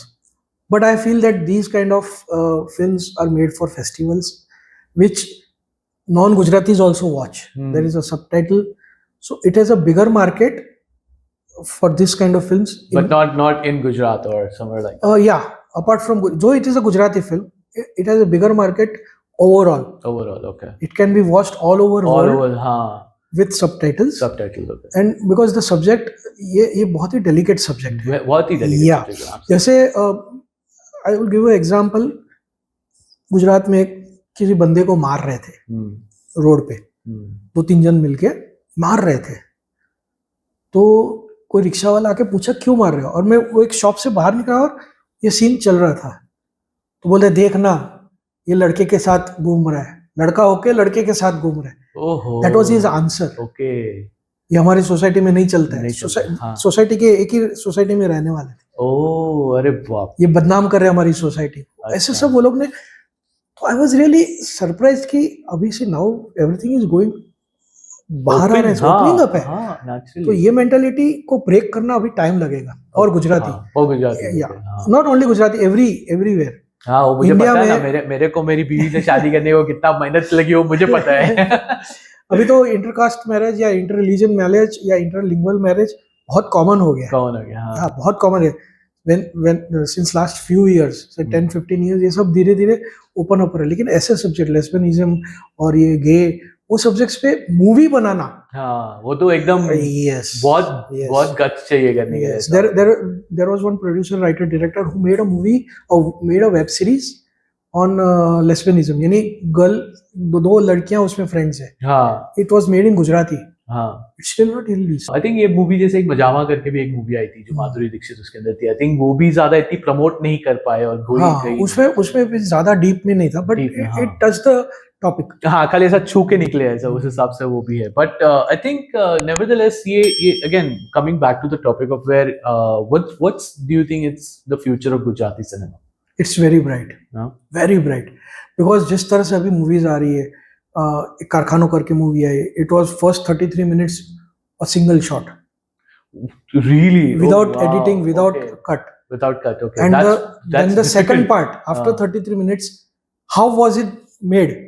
But I feel that these kind of films are made for festivals, which non-Gujaratis also watch. There is a subtitle, so it has a bigger market for this kind of films. But not in Gujarat or somewhere like. Yeah, apart from though it is a Gujarati film, it has a bigger market overall. Overall, okay. It can be watched all over world हाँ. with subtitles. Subtitles, okay. And because the subject ये बहुत ही delicate subject है. बहुत ही delicate Yeah. subject है. जैसे I will give you an example. Gujarat में किसी बंदे को मार रहे थे रोड पे. 2-3 जन मिलके मार रहे थे. तो कोई रिक्शा वाला आके पूछा क्यों मार रहे हो, और मैं वो एक शॉप से बाहर निकला और ये सीन चल रहा था. तो बोले देखना ये लड़के के साथ घूम रहा है, लड़का होके लड़के के साथ घूम रहा है. That was his answer. Okay. ये हमारी सोसाइटी में नहीं चलता है. नहीं चलता, हाँ. सोसाइटी के एक ही सोसाइटी में रहने वाले थे. ओह अरे बाप. ये बदनाम कर रहे हैं हमारी सोसाइटी. ऐसे सब वो लोग ने. तो आई वाज रियली सरप्राइज कि अभी से नाउ एवरीथिंग इज गोइंग बाहर आ रहा है, ओपनिंग अप है. तो ये मेंटालिटी को ब्रेक करना अभी टाइम लगेगा. और Gujarati not only Gujarati everywhere. हाँ वो मुझे पता है ना. मेरे को मेरी बीवी से शादी करने को कितना मेहनत लगी वो मुझे पता है. अभी तो इंटरकास्ट मैरिज या इंटर रिलीजन मैरिज या इंटरलिंगुअल मैरिज बहुत कॉमन हो गया. हाँ. बहुत कॉमन है. when since last few years, say 10-15 years, ये सब धीरे धीरे ओपन अप हो रहा है. लेकिन ऐसे सब्जेक्ट लेस्बियनिज्म और ये गे, वो सब्जेक्ट्स पे मूवी बनाना, हाँ वो तो एकदम yes, बहुत गट्स चाहिए करने के लिए. yes. There was one producer, writer, director who made a movie or made a web series on lesbianism. यानी गर्ल, दो लड़कियां उसमें फ्रेंड्स है. हाँ It was made in Gujarati. हाँ. It's still not released. I think ये movie जैसे एक मजामा करके भी एक मूवी आई थी जो माधुरी दीक्षित उसके अंदर थी. आई थिंक वो भी ज्यादा इतनी प्रमोट नहीं कर पाए और वो हाँ, उसमें भी ज्यादा डीप में नहीं था, बट Deep में, हाँ. it touched the topic. हाँ खाली ऐसा छू के निकले ऐसा, उस हिसाब से वो भी है. बट आई थिंक नेवरदलेस ये again coming back to the topic of where what's do you think it's the future of Gujarati cinema? It's very bright, very bright. Because जिस तरह से अभी मूवीज आ रही है, कारखानों करके movie I, it was first 33 minutes a single shot, Really? without Oh, wow. editing, without Okay. cut. Without cut, okay. And that's then the second difficult. part after हाँ. 33 minutes, how was it made?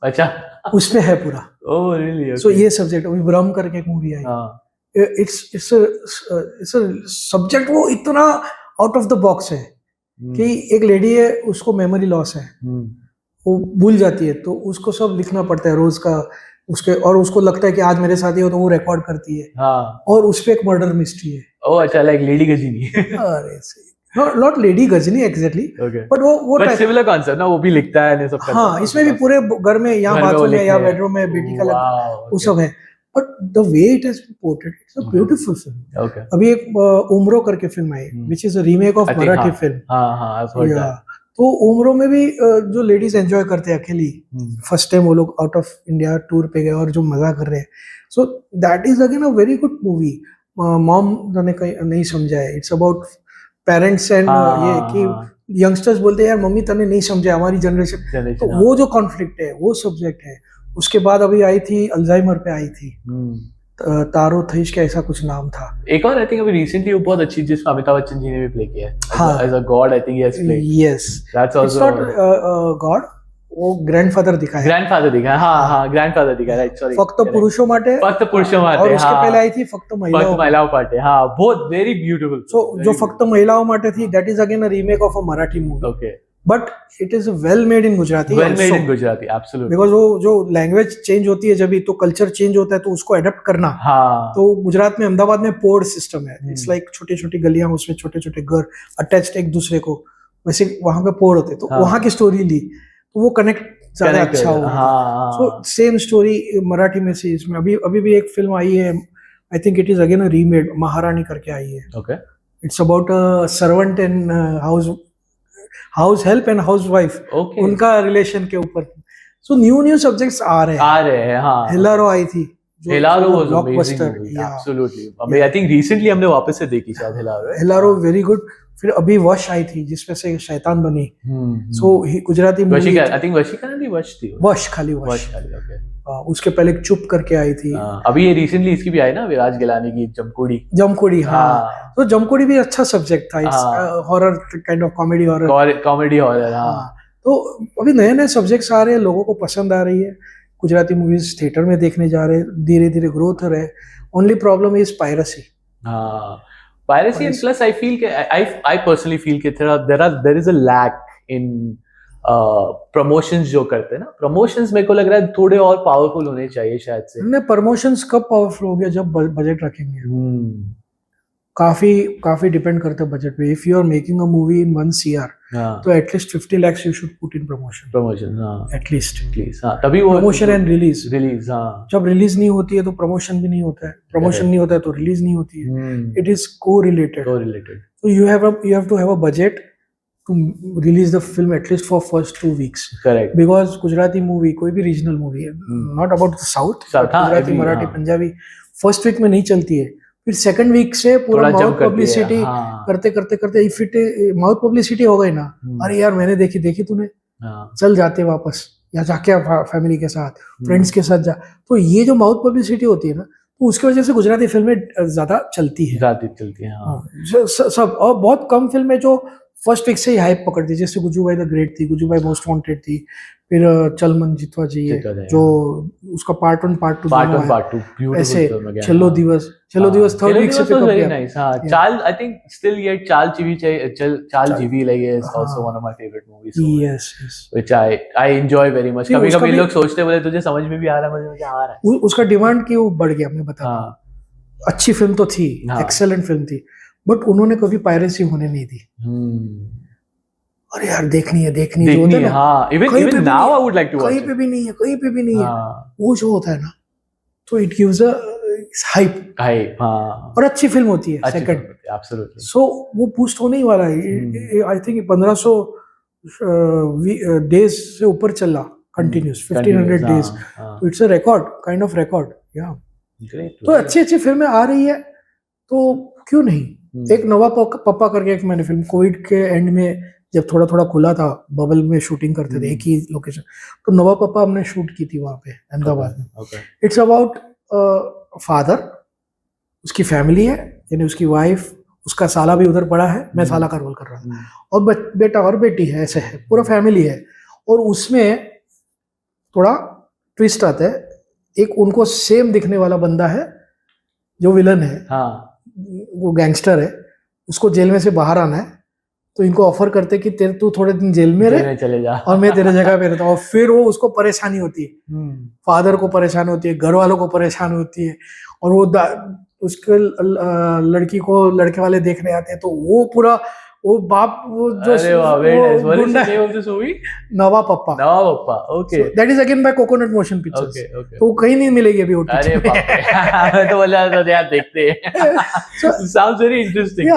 अच्छा. उसमें है पूरा. Oh really? Okay. So ये subject अभी ब्रह्म करके एक movie आई. हाँ. It's a सब्जेक्ट वो इतना आउट ऑफ द बॉक्स है कि एक लेडी है, उसको मेमोरी लॉस है, वो भूल जाती है, तो उसको सब लिखना पड़ता है रोज का उसके, और उसको लगता है कि आज मेरे साथ ही हो, तो वो रिकॉर्ड करती है. हाँ. और उस पे एक मर्डर मिस्ट्री है. Oh अच्छा, like लेडी गजनी. अरे not lady Ghajini exactly, Okay. But वो But similar concept ना, वो भी लिखता है, सब करता है. हाँ, इसमें भी पूरे घर में, या घर में वो बाथरूम में लिखे या हैं. बेडरूम में बेटी का लगता है, Wow, वो okay. सब है. But the way it has been portrayed, it's a beautiful film. Okay. अभी एक उम्रो करके फिल्म आई, which is a remake of I think Marathi हाँ. फिल्म. हाँ हाँ, I've heard that. तो उम्रो में भी जो लेडीज एंजॉय करते हैं अकेली, फर्स्ट टाइम वो लोग आउट ऑफ इंडिया टूर पे गए और जो मजा कर रहे हैं, so that is again a very good movie. Mom ने नहीं समझा है. इट्स अबाउट पेरेंट्स एंड ये कि यंगस्टर्स बोलते हैं यार मम्मी तने नहीं समझा हमारी जनरेशन, तो वो जो कॉन्फ्लिक्ट है वो सब्जेक्ट है. उसके बाद अभी आई थी अल्जाइमर पे आई थी, तारो थईश का ऐसा कुछ नाम था. एक और आई थिंक अभी रिसेंटली वो बहुत अच्छी जिसमें अमिताभ बच्चन जी ने भी प्ले किया है. हाँ. As a god, I think he has played. Yes. That's It's also not God, वो ग्रैंडफादर दिखाया. ग्रैंडफादर दिखा है. हाँ हाँ, ग्रैंडफादर दिखा है. Right, sorry. फक्त पुरुषों માટે, फक्त पुरुषों માટે, और उसके हाँ. पहले आई थी फक्त महिलाओं. महिलाओं માટે. हाँ, बहुत वेरी ब्यूटीफुल. सो जो फक्त महिलाओं માટે थी, that is again a remake of a Marathi movie. Okay. But it is well made in Gujarati. Well made also. in Gujarati, absolutely. Because वो जो लैंग्वेज चेंज होती है जब, तो कल्चर चेंज होता है, तो उसको अडेप्ट करना. हाँ. तो गुजरात में, अहमदाबाद में पोड सिस्टम है. इट्स लाइक छोटी छोटी गलियां, उसमें छोटे छोटे घर अटैच्ड एक दूसरे को, वैसे वहां पे पोड होते. तो वहां की स्टोरी ली, तो वो कनेक्ट ज्यादा अच्छा हुआ. सो सेम स्टोरी मराठी में से इसमें अभी भी एक फिल्म आई है, I think it is again a remade, महारानी करके आई है. Okay. It's about a servant and house help and house wife, Okay. उनका रिलेशन के ऊपर. सो न्यू सब्जेक्ट्स आ रहे हैं. हाँ. हेलारो आई थी, Hellaro was amazing blockbuster. movie, absolutely. I think recently हमने वापस से देखी शायद हेलारो. Hellaro very good. फिर अभी वश आई थी जिसमें से शैतान बनी. सो गुजराती मूवी, वशिका, I think वशिका नहीं वश थी. वश खाली वश. वश खाली, okay. उसके पहले एक चुप करके आई थी. अभी ये रिसेंटली इसकी भी आई ना, विराज गिलानी की जमकुड़ी. हाँ, तो जमकुड़ी भी अच्छा सब्जेक्ट था. It's horror kind of comedy horror. हाँ. तो अभी नए नए सब्जेक्ट्स आ रहे हैं, लोगों को पसंद आ रही है. गुजराती मूवीज थिएटर में देखने जा रहे हैं, धीरे धीरे ग्रोथ हो रहे हैं. Only problem is piracy. Piracy, and plus I feel I personally feel कि there is a lack in promotions जो करते हैं ना. प्रमोशंस मेरे को लग रहा है थोड़े और पावरफुल होने चाहिए शायद से. हमने प्रमोशंस कब पावरफुल हो गया, जब बजट रखेंगे. काफी डिपेंड करता है बजट पे. If you are making a movie in 1 CR, तो at least 50 lakhs you should put in promotion. At least. हाँ, तभी वो प्रमोशन एंड रिलीज. हाँ. जब रिलीज नहीं होती है तो प्रमोशन भी नहीं होता है, प्रमोशन नहीं होता है तो रिलीज नहीं होती है. It is co-related. So you have to have a budget to release the film at least for first 2 weeks. Correct. Because Gujarati movie, कोई भी regional movie है, not about the South, but Gujarati, Marathi, Punjabi, first week में नहीं चलती है. फिर second week से पूरा माउथ पब्लिसिटी करते if it माउथ पब्लिसिटी हो गई ना, अरे यार मैंने देखी तूने, चल जाते वापस, या जाके फैमिली के साथ, फ्रेंड्स के साथ जा. तो ये जो माउथ पब्लिसिटी होती है ना, तो उसकी वजह से गुजराती फिल्में ज्यादा चलती है. हाँ. सब. और बहुत कम फिल्में जो फर्स्ट वीक से ही हाइप पकड़ती, जैसे गुजू भाई द ग्रेट थी, गुजू भाई मोस्ट वांटेड थी, फिर चलमन जितवा चाहिए जो उसका पार्ट 1 पार्ट 2 ऐसे चलो दिवस थर्ड वीक से पिकअप किया। नाइस हां चाल आई थिंक स्टिल येट चाल जीवी like is also one of my favourite movies yes which I enjoy very much. कभी-कभी लोग सोचते बोले तुझे समझ में भी आ रहा है, मुझे आ रहा है, उसका डिमांड की वो बढ़ गया, मैं बता रहा हूं। अच्छी फिल्म तो थी, एक्सीलेंट फिल्म थी, बट उन्होंने कभी पायरेसी होने नहीं दी। अरे यार देखनी है हाँ, even now I would like to watch कहीं पे भी नहीं है वो जो होता है ना, तो it gives a hype हाँ, और अच्छी फिल्म होती है सेकंड, absolutely, so वो बूस्ट होने ही वाला है। I think 1500 डेज से ऊपर चला कंटिन्यूस, 1500 डेज, तो it's a record, kind of record, या तो अच्छी फिल्में आ रही है, तो क्यों नहीं। एक नवा पप्पा करके एक मैंने फिल्म कोविड के एंड में जब थोड़ा खुला था, बबल में शूटिंग करते थे एक ही लोकेशन, तो नवा पप्पा हमने शूट की थी वहां पे अहमदाबाद में। इट्स अबाउट फादर, उसकी फैमिली है, यानी उसकी वाइफ, उसका साला भी उधर पड़ा है, मैं साला का रोल कर रहा था, और बेटा और बेटी है, ऐसे है पूरा फैमिली है। और उसमें थोड़ा ट्विस्ट आता है, एक उनको सेम दिखने वाला बंदा है जो विलन है, वो गैंगस्टर है, उसको जेल में से बाहर आना है, तो इनको ऑफर करते कि तू थोड़े दिन जेल में रह, चले जा और मैं तेरे जगह पे रहता हूँ। और फिर वो उसको परेशानी होती है, फादर को परेशानी होती है, घर वालों को परेशानी होती है, और वो उसके लड़की को लड़के वाले देखने आते हैं, तो वो पूरा वो बाप वो जो नवा पप्पा, okay, that is again by Coconut Motion Pictures, तो कहीं नहीं मिलेगी अभी ओटीटी में। तो बोला यार देखते हैं, साउंड्स वेरी इंटरेस्टिंग।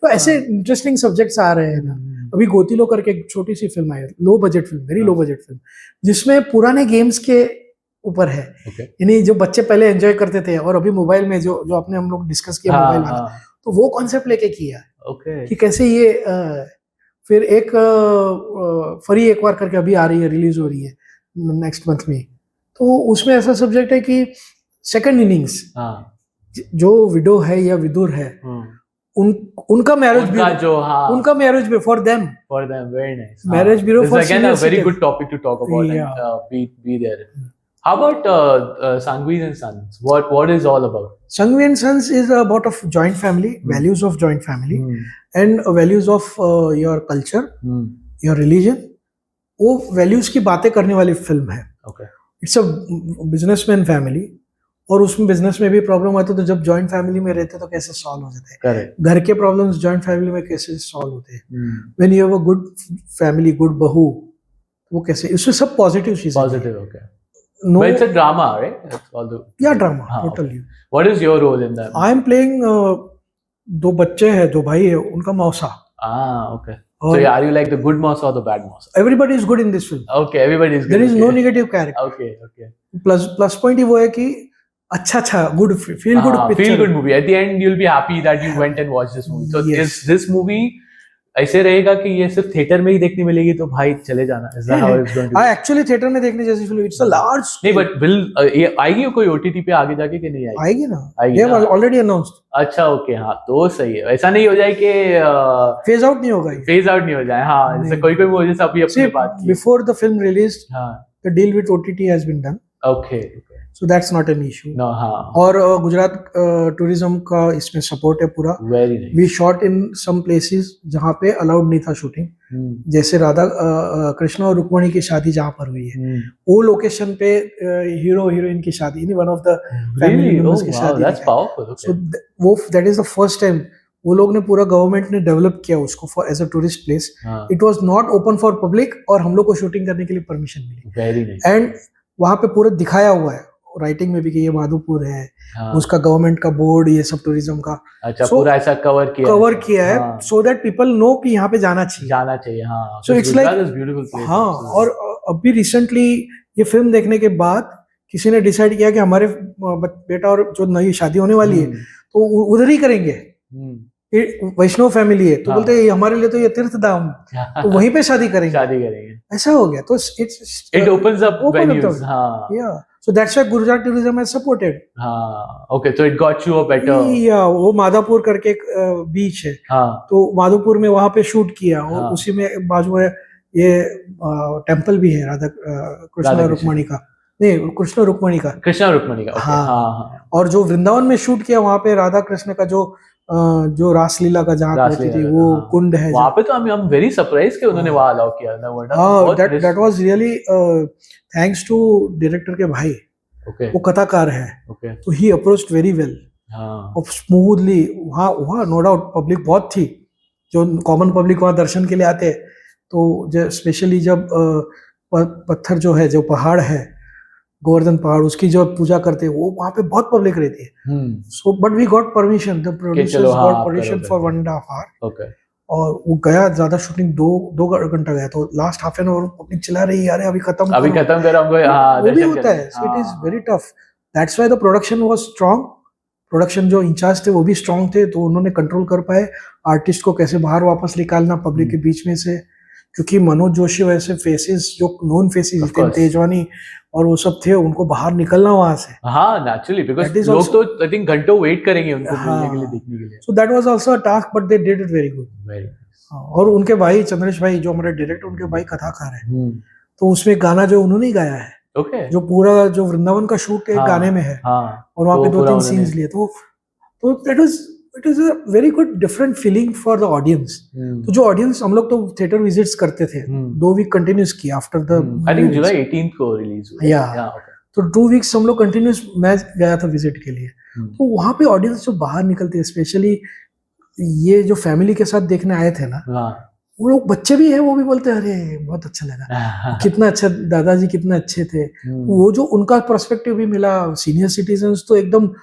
तो ऐसे इंटरेस्टिंग सब्जेक्ट्स आ रहे हैं ना। अभी गोतीलो करके एक छोटी सी फिल्म आई, low budget film, very low budget film, जिसमें पुराने गेम्स के ऊपर है, यानी जो बच्चे पहले एंजॉय करते थे, और अभी मोबाइल में जो आपने हम लोग डिस्कस किया मोबाइल वाला, तो वो कॉन्सेप्ट लेके किया कि कैसे ये फिर एक फरी एक बार करके अभी आ रही है, रिलीज हो रही है नेक्स्ट मंथ में, तो उसमें ऐसा सब्जेक्ट है कि सेकंड इनिंग्स जो विडो है या विदुर है, उनका मैरिज ब्यूरो, उनका marriage bureau for them very nice marriage bureau for again a very good topic to talk about and be there. How about Sanghvi and Sons? What is all about? Sanghvi and Sons is about of joint family, values of joint family, and values of your culture, your religion. वो values की बातें करने वाली film है। It's a businessman family, और उसमें business में भी प्रॉब्लम आते, तो जब जॉइंट फैमिली में रहते तो कैसे सॉल्व हो जाते हैं, घर के प्रॉब्लम्स जॉइंट फैमिली में कैसे सॉल्व होते हैं, when you have a good family, good बहू, वो कैसे, इसमें सब पॉजिटिव चीजें, positive, okay, but it's a drama, right? That's all the drama, totally. Okay. What is your role in that? I am playing दो बच्चे हैं, दो भाई है, उनका मौसा। Okay. So are you like the good Mausa or the bad Mausa? Everybody is good in this film. Okay, everybody is good. There is no negative character. Okay. Plus point ही वो है कि अच्छा good feel good picture, feel good movie. At the end you'll be happy that you went and watched this movie. So is this movie ऐसे रहेगा कि ये सिर्फ theatre में ही देखने मिलेगी, तो भाई चले जाना, is that how it's going to be? Actually theatre में देखने जैसी फिल्म, इट्स अ लार्ज, नहीं बट विल ये आएगी कोई ओटीटी पे आगे जाके कि नहीं आएगी? आएगी ना, they have already announced. अच्छा, ओके, हाँ, तो सही है, ऐसा नहीं हो जाए कि फेज आउट नहीं होगा, फेज आउट नहीं हो जाए, हाँ, जैसे कोई मूवी जैसे अभी अपने बात की, बिफोर द फिल्म रिलीज्ड, हाँ, the deal with OTT has been done. Okay. So that's not an issue. No, हाँ. और गुजरात टूरिज्म का इसमें सपोर्ट है पूरा। Very nice. We shot in some places जहाँ पे अलाउड नहीं था शूटिंग, जैसे राधा कृष्ण और रुक्मणी की शादी जहाँ पर हुई है, वो लोकेशन पे हीरो हीरोइन की शादी, one of the family members की शादी। That's powerful. Okay. So वो that is the first time वो लोग ने पूरा गवर्नमेंट ने डेवलप किया उसको for as a tourist place. It was not open for public, और हम लोग को शूटिंग करने के लिए परमिशन मिली। Very nice. एंड वहाँ पे पूरा दिखाया हुआ है राइटिंग में भी कि ये माधोपुर है, उसका गवर्नमेंट का बोर्ड, ये सब टूरिज्म का, अच्छा, पूरा ऐसा कवर किया है, सो दैट पीपल नो कि यहाँ पे जाना चाहिए, हाँ। सो इट्स लाइक, हाँ। और अभी रिसेंटली ये फिल्म देखने के बाद किसी ने डिसाइड किया कि हमारे बेटा और जो नई शादी होने वाली है तो उधर ही करेंगे, वैष्णव फैमिली है, तो बोलते हमारे लिए तो ये तीर्थ धाम, तो वहीं पे शादी करेंगे। ऐसा हो गया, तो इट ओपन्स अप वेन्यूज, हाँ, या So that's why Gujarat tourism has supported. हाँ, okay, so it got you a better. या वो माधापुर करके एक बीच है, हाँ, तो माधोपुर में वहां पे शूट किया और हाँ। उसी में बाजू में ये टेम्पल भी है राधा कृष्ण रुक्मणी का, नहीं कृष्ण रुक्मणी का, कृष्णा रुक्मणी का, okay, हाँ। हाँ, और जो वृंदावन में शूट किया वहां पे राधा कृष्ण का जो रासलीला का जहाँ होती थी वो कुंड है वहाँ पे, तो हम वेरी सरप्राइज कि उन्होंने वहाँ अलाउ किया ना, हाँ, that was really thanks to director के भाई, okay, वो कथाकार है, okay, तो ही अप्रोच्ड वेरी वेल हाँ, और स्मूथली। वहाँ नो डाउट पब्लिक बहुत थी, जो कॉमन पब्लिक वहाँ दर्शन के लिए आते, तो स्पेशली जब पत्थर जो है, जो पहाड़ है गोवर्धन पहाड़, उसकी जो पूजा करते हैं वो वहाँ पे बहुत पब्लिक रहती है। So but we got permission, the producers got permission for 1.5 hour, okay, और वो गया, ज्यादा शूटिंग 2 घंटा गया, तो last half an our public चिल्ला रही है, अरे अभी खत्म करो हमको, हाँ, वो भी होता है। So it is very tough, that's why the production was strong. Production जो इंचार्ज थे वो भी स्ट्रांग थे, तो उन्होंने कंट्रोल कर पाए आर्टिस्ट को कैसे बाहर वापस निकालना पब्लिक के बीच में से, क्योंकि मनोज जोशी वैसे फेसेस जो नोन फेसेस, तेजवानी और वो सब थे, उनको बाहर निकलना वहां से, हाँ, नेचुरली, बिकॉज़ लोग तो आई थिंक घंटों वेट करेंगे उनको मिलने के लिए, देखने के लिए। So that was also a task, but they did it very good. और उनके भाई चंद्रेश भाई जो हमारे डायरेक्टर, उनके भाई कथाकार है, तो उसमें गाना जो उन्होंने ही गाया है, okay, जो पूरा जो वृंदावन का शूट एक गाने में है, और वहाँ पे 2-3 सीन्स लिए, तो it is a very good different feeling for the audience. तो जो ऑडियंस, हम लोग तो थिएटर विजिट्स करते थे, 2 वीक कंटिन्यूस किया after the, I think July 18th को रिलीज हुआ, या तो 2 वीक्स हम लोग कंटिन्यूस, मैं गया था विजिट के लिए, तो वहाँ पे ऑडियंस जो बाहर निकलते हैं, स्पेशली ये जो फैमिली के साथ देखने आए थे ना, वो लोग बच्चे भी हैं, वो भी बोलते हैं अरे बहुत अच्छा लगा, कितना अच्छा दादाजी, कितने अच्छे थे। वो जो उनका पर्सपेक्टिव भी मिला, सीनियर सिटीजन्स तो एकदम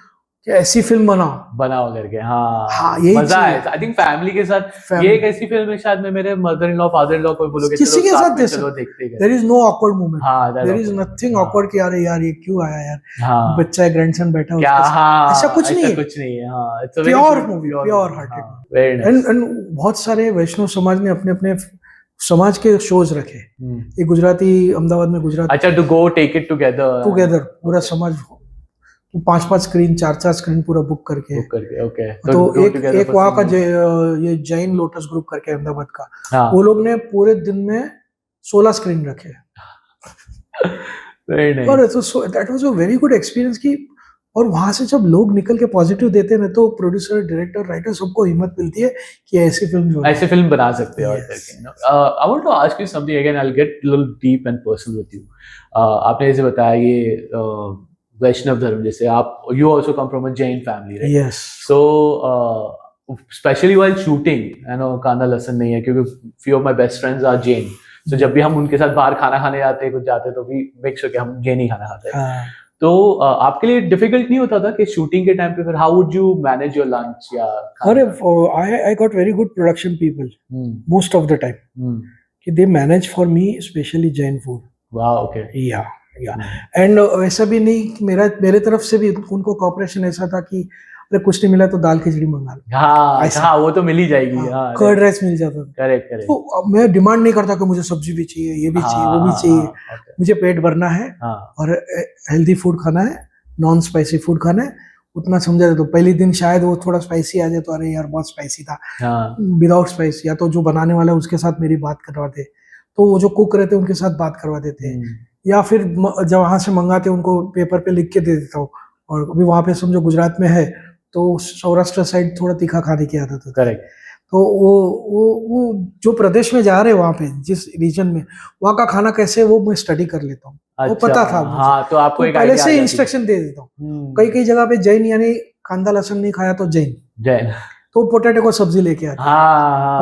कि ऐसी फिल्म बनाओ करके, हाँ, यही मजा है। आई थिंक फैमिली के साथ ये एक ऐसी फिल्म है, शायद मैं मेरे mother in law, father in law को बोलोगे किसी के साथ चलो देखते हैं, there is no awkward moment, हाँ, देयर इज नथिंग ऑकवर्ड कि अरे यार ये क्यों आया यार, बच्चा है, ग्रैंडसन बैठा है, ऐसा कुछ नहीं है, हाँ, it's a pure movie, pure hearted, very nice. And बहुत सारे वैष्णव समाज ने अपने अपने समाज के शोज रखे, ये गुजराती, अहमदाबाद में गुजरात, अच्छा, to go take it together पूरा समाज, तो 5-5 स्क्रीन, 4-4 स्क्रीन पूरा बुक करके, ओके, तो एक वहाँ का ये जैन लोटस ग्रुप करके अहमदाबाद का, वो लोग ने पूरे दिन में 16 स्क्रीन रखे, और that was a very good experience की। और वहां से जब लोग निकल के पॉजिटिव देते हैं ना, तो प्रोड्यूसर, डायरेक्टर, राइटर सबको हिम्मत मिलती है कि ऐसी फिल्म बना सकते हैं। I want to ask you something again, I will get little deep and personal with you. आपने जैसे बताया ये वैष्णव धर्म, जैसे आप, you also come from a Jain family, right? Yes. So specially while shooting, I know कांदा लसन नहीं है, क्योंकि few of my best friends are Jain, so जब भी हम उनके साथ बाहर खाना खाने जाते हैं, कुछ जाते हैं, तो भी मेक श्योर कि हम जैन ही खाना खाते हैं। तो आपके लिए डिफिकल्ट नहीं होता था कि शूटिंग के टाइम पे फिर how would you manage your lunch या? अरे I got very good production people most of the time, कि they manage for me specially Jain food. वाह, ओके, या एंड वैसा भी नहीं, मेरे तरफ से भी उनको कॉपरेशन ऐसा था कि अरे कुछ नहीं मिला तो दाल खिचड़ी मंगा लो, हाँ, वो तो मिल ही जाएगी, कर्ड राइस मिल जाता था, करेक्ट। तो मैं डिमांड नहीं करता कि मुझे सब्जी भी चाहिए, ये भी चाहिए, वो भी चाहिए, मुझे पेट भरना है और हेल्दी फूड खाना है, नॉन स्पाइसी फूड खाना है, उतना समझा। तो पहले दिन शायद वो थोड़ा स्पाइसी आ जाए तो अरे यार बहुत स्पाइसी था, विदाउट स्पाइस, या तो जो बनाने वाला है उसके साथ मेरी बात करवाते, तो वो जो कुक रहते उनके साथ बात करवा देते, या फिर जब वहाँ से मंगाते उनको पेपर पे लिख के दे देता हूँ। और अभी वहाँ पे समझो गुजरात में है तो सौराष्ट्र साइड थोड़ा तीखा खाने की आदत होती है, करेक्ट। तो वो जो प्रदेश में जा रहे हैं वहाँ पे, जिस रीजन में वहाँ का खाना कैसे, वो मैं स्टडी कर लेता हूँ। वो पता था मुझे, हाँ, तो आपको एक पहले से इंस्ट्रक्शन दे देता हूँ। कई जगह पे जैन, यानी कांदा लहसुन नहीं खाया तो जैन तो पोटैटो को सब्जी लेके आते।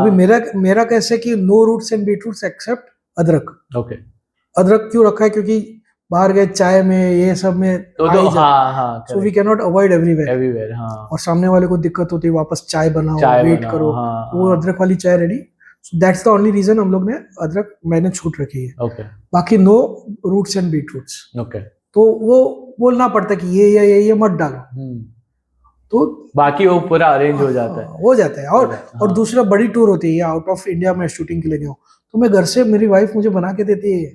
अभी मेरा कैसे कि नो रूट्स एंड बीटरूट्स एक्सेप्ट अदरक। ओके, अदरक क्यों रखा है? क्योंकि बाहर गए चाय में, ये सब में so we can not avoid everywhere. और सामने वाले को दिक्कत होती है, वापस चाय बनाओ, वेट करो, वो अदरक वाली चाय ready. So that's the only reason हम लोग ने अदरक मैंने छूट रखी है। बाकी नो रूट्स एंड बीटरूट्स। तो वो बोलना पड़ता है कि ये मत डालो, तो बाकी वो पूरा अरेंज हो जाता है। और दूसरा बड़ी टूर होती है, आउट ऑफ इंडिया में शूटिंग के लिए गया हूँ, तो मैं घर से, मेरी वाइफ मुझे बना के देती है,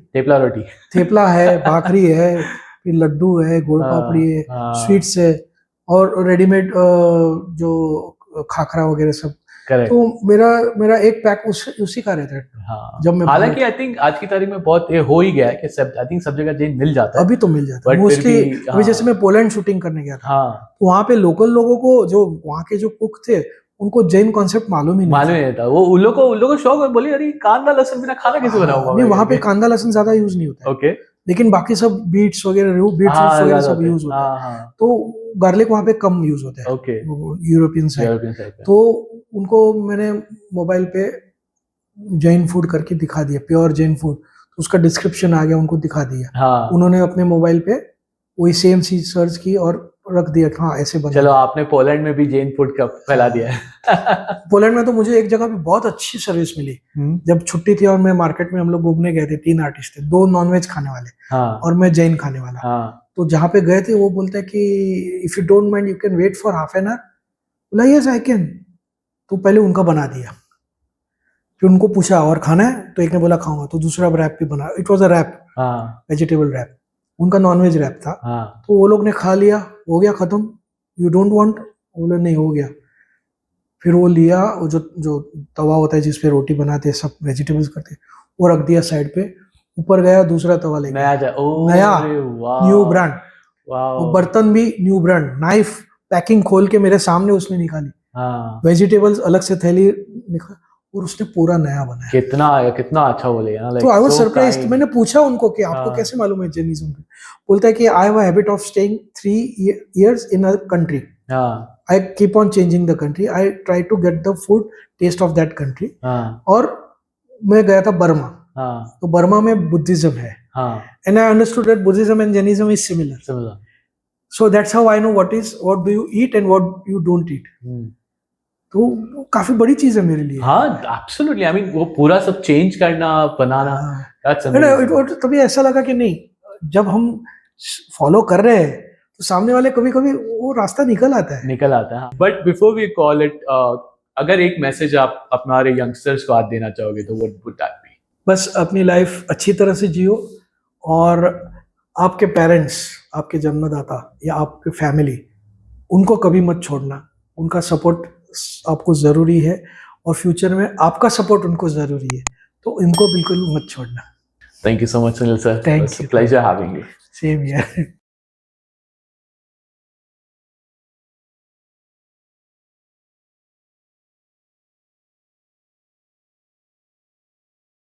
थेपला है, भाखरी है, फिर लड्डू है, गोल हाँ, पापड़ी है, हाँ। स्वीट्स है और रेडीमेड जो खाखरा वगैरह सब। करेक्ट। तो मेरा एक पैक उसी का रहता है। हाँ, जब मैं हालांकि आई थिंक आज की तारीख में बहुत ये हो ही गया है कि सब आई थिंक सब जगह जैन मिल जाता है अभी तो मिल जाता है But फिर मोस्टली। भी, अभी हाँ। जैसे मैं पोलैंड शूटिंग करने गया था, हाँ, तो वहाँ पे लोकल लोगों को, जो वहाँ के जो कुक थे, उनको जैन कॉन्सेप्ट मालूम ही नहीं मालूम ही नहीं था। वो उन लोगों को शौक है, बोली अरे कांदा लहसुन बिना खाना कैसे बनाऊंगा नहीं, वहाँ पे कांदा लहसुन ज्यादा यूज नहीं होता है, ओके। लेकिन बाकी सब बीट्स वगैरह वगैरह सब यूज होता है। हाँ हाँ, तो गार्लिक वहाँ पे कम यूज होता है okay. European side. European side पे। तो उनको मैंने मोबाइल पे जैन फूड करके दिखा दिया, प्योर जैन फूड, तो उसका डिस्क्रिप्शन आ गया, उनको दिखा दिया। हाँ, उन्होंने अपने मोबाइल पे वही सेम चीज सर्च की और रख दिया, हाँ ऐसे बना। चलो आपने पोलैंड में भी जैन फूड का फैला दिया है। पोलैंड में तो मुझे एक जगह पे बहुत अच्छी सर्विस मिली। जब छुट्टी थी और मैं मार्केट में, हम लोग घूमने गए थे, 3 आर्टिस्ट थे, 2 नॉनवेज खाने वाले हाँ, और मैं जैन खाने वाला। हाँ, तो जहाँ पे गए थे वो बोलता है कि if you don't mind you can wait for half an hour. बोला यस आई कैन। तो पहले उनका बना दिया, फिर उनको पूछा और खाना है, तो एक ने बोला खाऊंगा, तो दूसरा रैप भी बना। इट वाज अ रैप, हाँ, वेजिटेबल रैप, उनका नॉनवेज रैप था। हाँ, तो वो लोग ने खा लिया, हो गया खत्म। You don't want? बोले नहीं, हो गया। फिर वो लिया, वो जो तवा होता है जिसपे रोटी बनाते हैं, सब वेजिटेबल्स करते हैं, वो रख दिया साइड पे। ऊपर गया, दूसरा तवा लेके नया न्यू ब्रांड, वो बर्तन भी न्यू ब्रांड, नाइफ पैकिंग खोल के मेरे सामने उसने निकाली, वेजिटेबल्स अलग से थैली निकाल, और उसने पूरा नया बनाया। कितना अच्छा बोलेगा ना। तो आई वाज सरप्राइज्ड। मैंने पूछा उनको कि आपको कैसे मालूम है जैनिज्म? बोलता है कि I have a habit of staying 3 years in a country. I keep on changing the country. I try to get the food taste of that country. और मैं गया था बर्मा, तो बर्मा में बुद्धिज्म है, and I understood that Buddhism and Jainism is similar. So that's how I know what do you eat and what you don't eat. तो काफी बड़ी चीज है मेरे लिए। हाँ, absolutely. I mean वो पूरा सब चेंज करना, बनाना, that's amazing. तभी ऐसा लगा कि नहीं, जब हम फॉलो कर रहे हैं तो सामने वाले कभी कभी वो रास्ता निकल आता है। But before we call it, अगर एक मैसेज आप हमारे यंगस्टर्स को आज देना चाहोगे तो व्हाट वुड दैट बी? बस अपनी लाइफ अच्छी तरह से जियो, और आपके पेरेंट्स, आपके जन्मदाता या आपके फैमिली, उनको कभी मत छोड़ना। उनका सपोर्ट आपको ज़रूरी है, और फ्यूचर में आपका सपोर्ट उनको ज़रूरी है, तो इनको बिल्कुल मत छोड़ना। Thank you so much Sunil sir, thank you, pleasure having you. Same here.